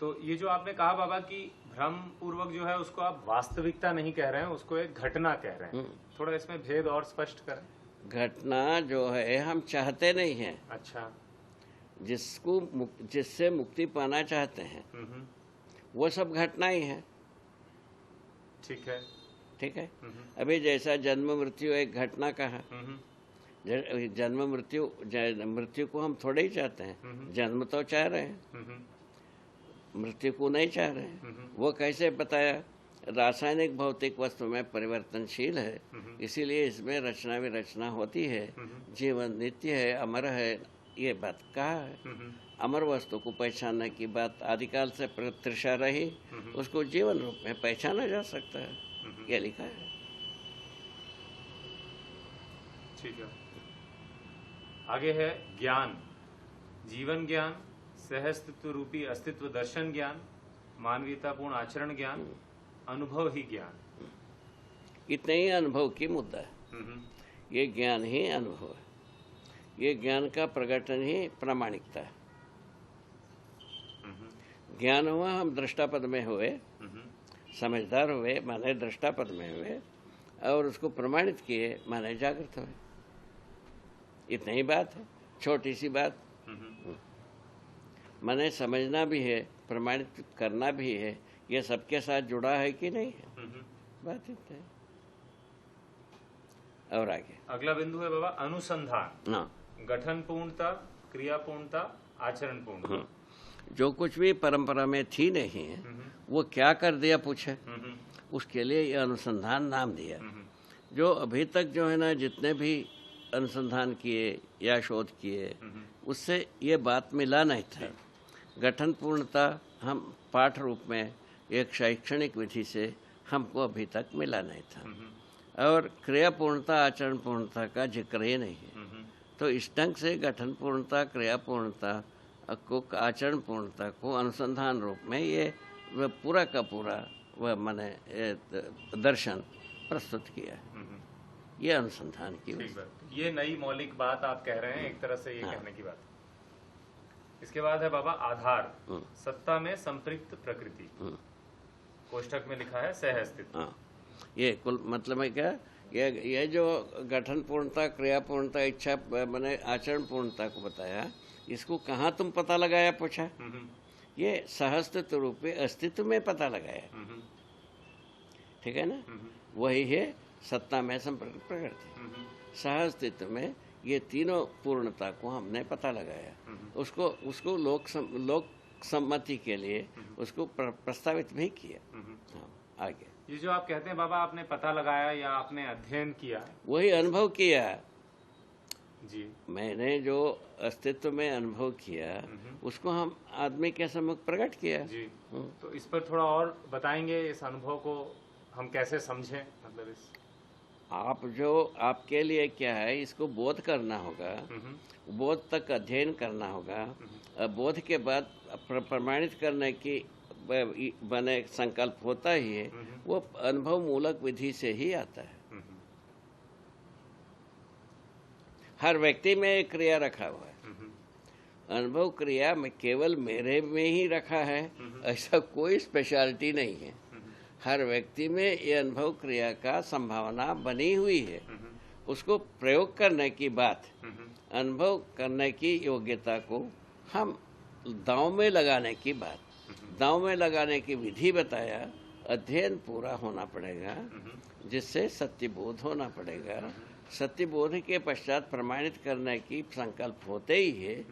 तो ये जो आपने कहा बाबा कि भ्रम पूर्वक जो है उसको आप वास्तविकता नहीं कह रहे हैं, उसको एक घटना कह रहे हैं, थोड़ा इसमें भेद और स्पष्ट करें। घटना जो है हम चाहते नहीं हैं। अच्छा। जिससे मुक्ति पाना चाहते हैं वो सब घटना ही है। ठीक है। ठीक है। अभी जैसा जन्म मृत्यु एक घटना का है, जन्म मृत्यु को हम थोड़े ही चाहते हैं। जन्म तो चाह रहे हैं, मृत्यु को नहीं चाह रहे हैं। वो कैसे बताया? रासायनिक भौतिक वस्तु में परिवर्तनशील है, इसीलिए इसमें रचना विरचना होती है। जीवन नित्य है, अमर है, ये बात कहा है। अमर वस्तु को पहचानने की बात आदिकाल से तृषा रही, उसको जीवन रूप में पहचाना जा सकता है, ये लिखा है। ठीक है। आगे है ज्ञान, जीवन ज्ञान, सहअस्तित्व रूपी अस्तित्व दर्शन ज्ञान, मानवीयतापूर्ण आचरण ज्ञान, अनुभव ही ज्ञान। इतने ही अनुभव की मुद्दा है। ये ज्ञान ही अनुभव है। ये ज्ञान का प्रकटन ही प्रामाणिकता है। ज्ञान हुआ हम दृष्टापद में हुए, समझदार हुए माने दृष्टापद में हुए, और उसको प्रमाणित किए माने जागृत हुए। इतनी ही बात है, छोटी सी बात। माने समझना भी है, प्रमाणित करना भी है, ये सबके साथ जुड़ा है कि नहीं है, बात इतना है। और आगे अगला बिंदु है बाबा अनुसंधान। हाँ, गठन पूर्णता, क्रिया पूर्णता, आचरण पूर्णता। जो कुछ भी परंपरा में थी नहीं है वो क्या कर दिया पूछे, उसके लिए ये अनुसंधान नाम दिया। जो अभी तक जो है ना जितने भी अनुसंधान किए या शोध किए उससे ये बात मिला नहीं था। गठन पूर्णता हम पाठ रूप में एक शैक्षणिक विधि से हमको अभी तक मिला नहीं था, और क्रिया पूर्णता आचरण पूर्णता का जिक्र ही नहीं है। तो इस ढंग से गठन पूर्णता, क्रिया पूर्णता को, आचरण पूर्णता को अनुसंधान रूप में ये पूरा का पूरा वह माने दर्शन प्रस्तुत किया है। ये अनुसंधान की ये नई मौलिक बात आप कह रहे हैं, एक तरह से ये कहने की बात। इसके बाद है बाबा आधार, सत्ता में संपृक्त प्रकृति। कोष्ठक में लिखा है सह अस्तित्व। हाँ, ये कुल मतलब है क्या, ये जो गठन पूर्णता, क्रिया पूर्णता, इच्छा मैंने आचरण पूर्णता को बताया, इसको कहाँ तुम पता लगाया पूछा, ये सहअस्तित्व रूपी अस्तित्व में पता लगाया। ठीक है ना, वही है सत्ता में संपृक्त प्रकृति। सहअस्तित्व में ये तीनों पूर्णता को हमने पता लगाया, उसको लोक सम्मति के लिए उसको प्रस्तावित भी किया। हाँ, आगे ये जो आप कहते हैं बाबा आपने पता लगाया या आपने अध्ययन किया, वही अनुभव किया जी। मैंने जो अस्तित्व में अनुभव किया उसको हम आदमी के सम्मुख प्रकट किया जी। तो इस पर थोड़ा और बताएंगे, इस अनुभव को हम कैसे समझें, मतलब इस आप जो आपके लिए क्या है इसको बोध करना होगा, बोध तक अध्ययन करना होगा, बोध के बाद प्रमाणित करने की बने संकल्प होता ही है, वो अनुभव मूलक विधि से ही आता है। हर व्यक्ति में एक क्रिया रखा हुआ है, अनुभव क्रिया में केवल मेरे में ही रखा है ऐसा कोई स्पेशलिटी नहीं है। हर व्यक्ति में ये अनुभव क्रिया का संभावना बनी हुई है, उसको प्रयोग करने की बात, अनुभव करने की योग्यता को हम दांव में लगाने की बात, दांव में लगाने की विधि बताया। अध्ययन पूरा होना पड़ेगा, जिससे सत्यबोध होना पड़ेगा। सत्यबोध के पश्चात प्रमाणित करने की संकल्प होते ही है,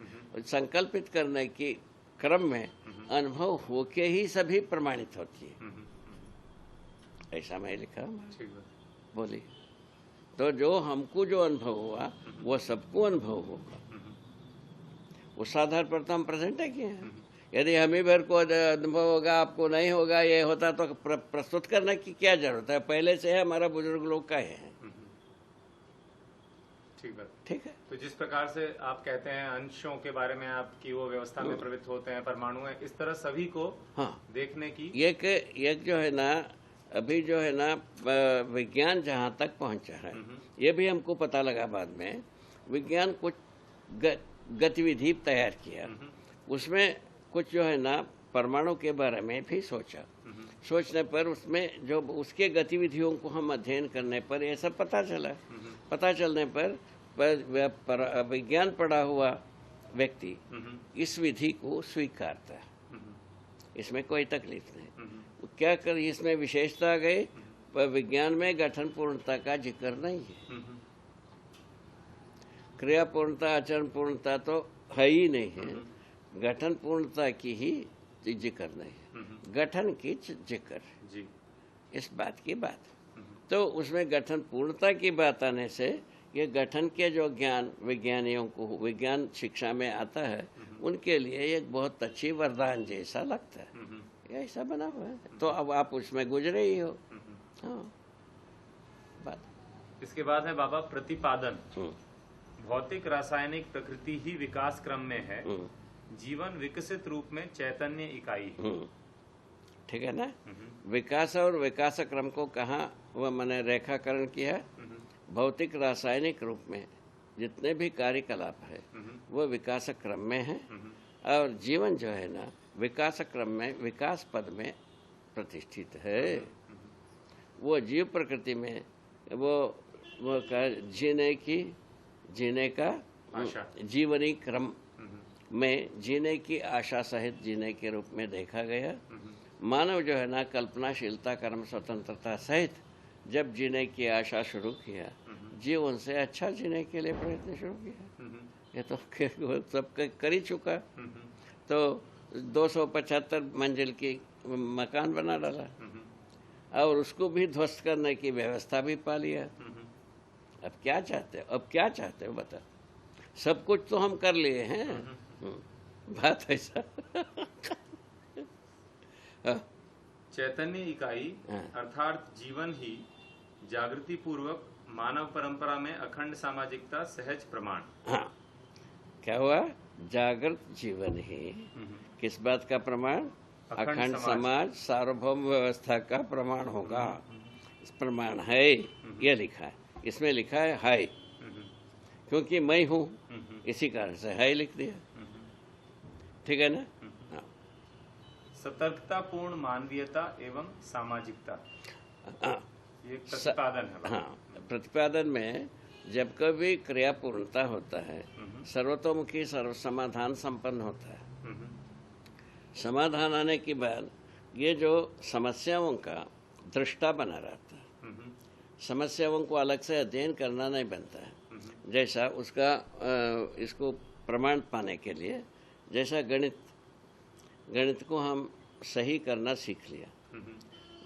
संकल्पित करने के क्रम में अनुभव होके ही सभी प्रमाणित होती है। ऐसा मैं लिखा, बोली तो जो हमको जो अनुभव हुआ वो सबको अनुभव होगा, उस आधार पर तो हम प्रेजेंट है किए हैं। यदि हम ही भर को अनुभव होगा, आपको नहीं होगा, ये होता तो प्रस्तुत करने की क्या जरूरत है, पहले से है, हमारा बुजुर्ग लोग का है। ठीक है। तो जिस प्रकार से आप कहते हैं अंशों के बारे में आपकी वो व्यवस्था में प्रवृत्त होते हैं, परमाणु है, इस तरह सभी को देखने की एक जो है ना, अभी जो है ना विज्ञान जहाँ तक पहुँचा है, ये भी हमको पता लगा बाद में, विज्ञान कुछ गतिविधि तैयार किया, उसमें कुछ जो है ना परमाणु के बारे में भी सोचा। सोचने पर उसमें जो उसके गतिविधियों को हम अध्ययन करने पर ये सब पता चला। पता चलने पर विज्ञान पढ़ा हुआ व्यक्ति इस विधि को स्वीकारता है, इसमें कोई तकलीफ नहीं। क्या कर इसमें विशेषता आ गई, पर विज्ञान में गठन पूर्णता का जिक्र नहीं है, क्रिया पूर्णता, आचरण पूर्णता तो है ही नहीं है, गठन पूर्णता की ही जिक्र नहीं है, गठन की जिक्र जी। इस बात की बात। तो उसमें गठन पूर्णता की बात आने से ये गठन के जो ज्ञान विज्ञानियों को विज्ञान शिक्षा में आता है, उनके लिए एक बहुत अच्छी वरदान जैसा लगता है, ये ऐसा बना हुआ है। तो अब आप उसमें गुजरे ही हो। हाँ, बात। इसके बाद है बाबा प्रतिपादन, भौतिक रासायनिक प्रकृति ही विकास क्रम में है, जीवन विकसित रूप में चैतन्य इकाई है। ठीक है ना, विकास और विकास क्रम को कहाँ वह मैंने रेखाकरण किया, भौतिक रासायनिक रूप में जितने भी कार्यकलाप है वो विकास क्रम में है, और जीवन जो है ना विकास क्रम में विकास पद में प्रतिष्ठित है। वो जीव प्रकृति में वो जीने का जीवनी क्रम में जीने की आशा सहित जीने के रूप में देखा गया। मानव जो है ना कल्पनाशीलता, कर्म स्वतंत्रता सहित जब जीने की आशा शुरू किया, जीवन से अच्छा जीने के लिए प्रयत्न शुरू किया। ये तो सब कर ही चुका। तो 275 मंजिल की मकान बना डाला और उसको भी ध्वस्त करने की व्यवस्था भी पा लिया। अब क्या चाहते हो, अब क्या चाहते हो बता, सब कुछ तो हम कर लिए हैं। बात ऐसा। चैतन्य इकाई अर्थात जीवन ही जागृति पूर्वक मानव परंपरा में अखंड सामाजिकता सहज प्रमाण। हाँ, क्या हुआ, जागृत जीवन ही किस बात का प्रमाण, अखंड समाज सार्वभौम व्यवस्था का प्रमाण होगा। इस प्रमाण है, ये लिखा है, इसमें लिखा है क्योंकि मैं हूँ, इसी कारण से है लिख दिया। ठीक है ना। हाँ सतर्कतापूर्ण मानवीयता एवं सामाजिकता, हाँ ये एक प्रतिपादन है। हाँ, प्रतिपादन में जब कभी क्रियापूर्णता होता है, सर्वतोमुखी सर्व समाधान संपन्न होता है। समाधान आने के बाद ये जो समस्याओं का दृष्टा बना रहता है, समस्याओं को अलग से अध्ययन करना नहीं बनता है। जैसा उसका इसको प्रमाण पाने के लिए, जैसा गणित को हम सही करना सीख लिया,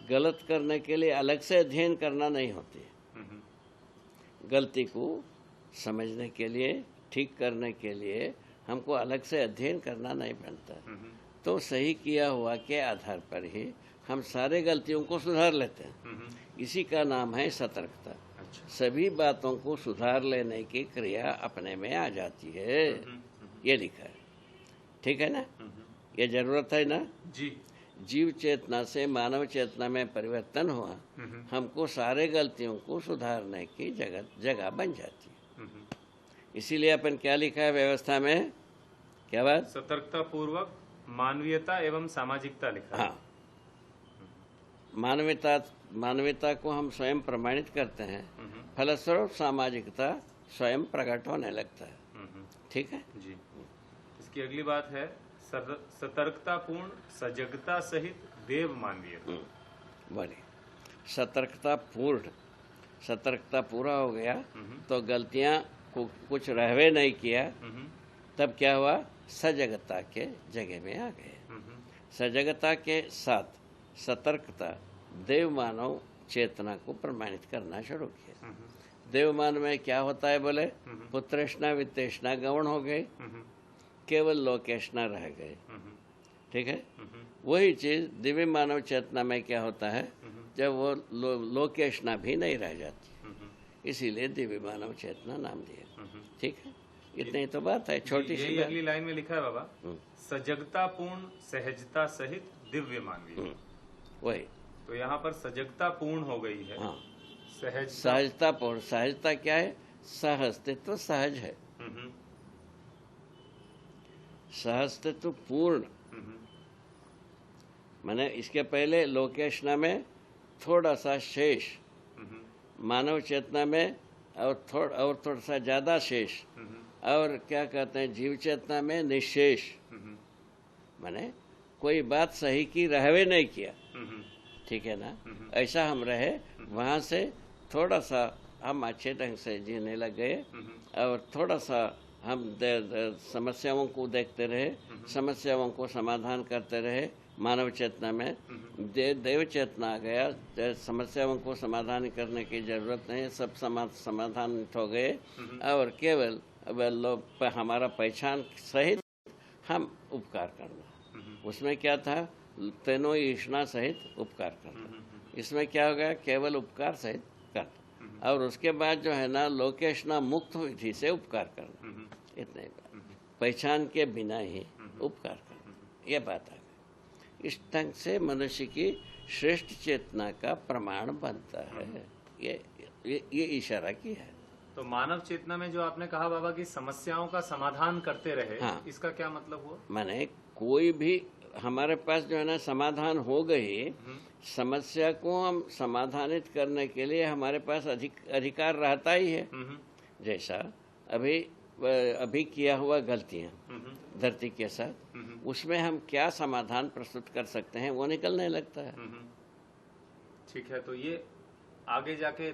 गलत करने के लिए अलग से अध्ययन करना नहीं होती। गलती को समझने के लिए, ठीक करने के लिए हमको अलग से अध्ययन करना नहीं बनता। तो सही किया हुआ के आधार पर ही हम सारे गलतियों को सुधार लेते हैं। इसी का नाम है सतर्कता। सभी बातों को सुधार लेने की क्रिया अपने में आ जाती है, ये लिखा है। ठीक है ना, ये जरूरत है ना जी। जीव चेतना से मानव चेतना में परिवर्तन हुआ, हमको सारे गलतियों को सुधारने की जगह बन जाती है। इसीलिए अपन क्या लिखा है व्यवस्था में, क्या बात, सतर्कता पूर्वक मानवीयता एवं सामाजिकता लिखा है। हाँ, मानवीयता को हम स्वयं प्रमाणित करते हैं, फलस्वरूप सामाजिकता स्वयं प्रकट होने लगता है। ठीक है जी। इसकी अगली बात है सतर्कतापूर्ण सजगता सहित देव मानवीयता। बोलिए, सतर्कता पूरा हो गया तो गलतियां कुछ रहवे नहीं किया, तब क्या हुआ, सजगता के जगह में आ गए। सजगता के साथ सतर्कता देव मानव चेतना को प्रमाणित करना शुरू किया। देव मानव में क्या होता है बोले, पुत्रेष्णा वित्तेष्णा गौण हो गए, केवल लोकेशना रह गए। ठीक है, वही चीज दिव्य मानव चेतना में क्या होता है, जब वो लोकेशना भी नहीं रह जाती, इसीलिए दिव्य मानव चेतना नाम दिया। ठीक है, इतनी तो बात है, छोटी सी बात। अगली लाइन में लिखा है बाबा, सजगतापूर्ण सहजता सहित दिव्य मानवीय। वही तो यहाँ पर सजगतापूर्ण हो गई है। हाँ, सहजतापूर्ण। सहजता क्या है, सहअस्तित्व सहज है, सहअस्तित्व पूर्ण। माने इसके पहले लोकेशना में थोड़ा सा शेष, मानव चेतना में और थोड़ा सा ज्यादा शेष, और क्या कहते हैं जीव चेतना में निशेष। माने कोई बात सही की रहवे नहीं किया। ठीक है ना, ऐसा हम रहे, वहां से थोड़ा सा हम अच्छे ढंग से जीने लग गए, और थोड़ा सा हम समस्याओं को देखते रहे, समस्याओं को समाधान करते रहे। मानव चेतना में देव चेतना आ गया, समस्याओं को समाधान करने की जरूरत नहीं, सब समाधान हो गए, और केवल हमारा पहचान सहित हम उपकार करना। उसमें क्या था, तेनो ईष्णा सहित उपकार करना। इसमें क्या हो गया, केवल उपकार सहित करना, और उसके बाद जो है ना लोकेशना मुक्त विधि से उपकार करना। इतने बात, पहचान के बिना ही उपकार करना, ये बात आ गई। इस ढंग से मनुष्य की श्रेष्ठ चेतना का प्रमाण बनता है। ये इशारा किया है। तो मानव चेतना में जो आपने कहा बाबा कि समस्याओं का समाधान करते रहे, हाँ, इसका क्या मतलब हुआ? माने कोई भी हमारे पास जो है ना समाधान हो गई, समस्या को हम समाधानित करने के लिए हमारे पास अधिकार रहता ही है। जैसा अभी किया हुआ गलतियां धरती के साथ, उसमें हम क्या समाधान प्रस्तुत कर सकते हैं, वो निकलने लगता है। ठीक है, तो ये आगे जाके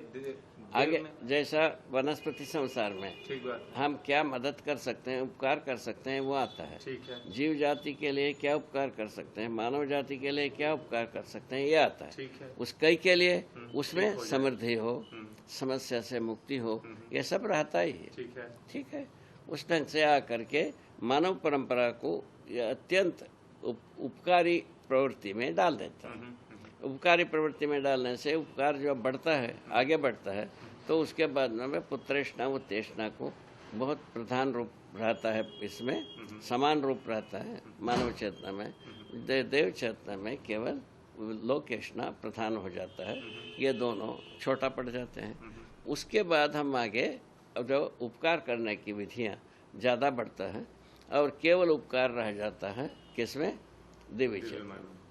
आगे जैसा वनस्पति संसार में ठीक बात, हम क्या मदद कर सकते हैं, उपकार कर सकते हैं, वो आता है। ठीक है, जीव जाति के लिए क्या उपकार कर सकते हैं, मानव जाति के लिए क्या उपकार कर सकते हैं, ये आता है। ठीक है, उस कई के लिए उसमें समृद्धि हो, समस्या से मुक्ति हो, ये सब रहता ही है। ठीक है, ठीक है, उस ढंग से आकर के मानव परंपरा को अत्यंत उपकारी प्रवृत्ति में डाल देता है। उपकारी प्रवृत्ति में डालने से उपकार जो बढ़ता है, आगे बढ़ता है, तो उसके बाद में पुत्रेष्णा उत्तेष्णा को बहुत प्रधान रूप रहता है, इसमें समान रूप रहता है। मानव चेतना में, देव चेतना में केवल लोकेशना प्रधान हो जाता है, ये दोनों छोटा पड़ जाते हैं। उसके बाद हम आगे जो उपकार करने की विधियाँ ज़्यादा बढ़ता है, और केवल उपकार रह जाता है किसमें? दिव्य चेतन।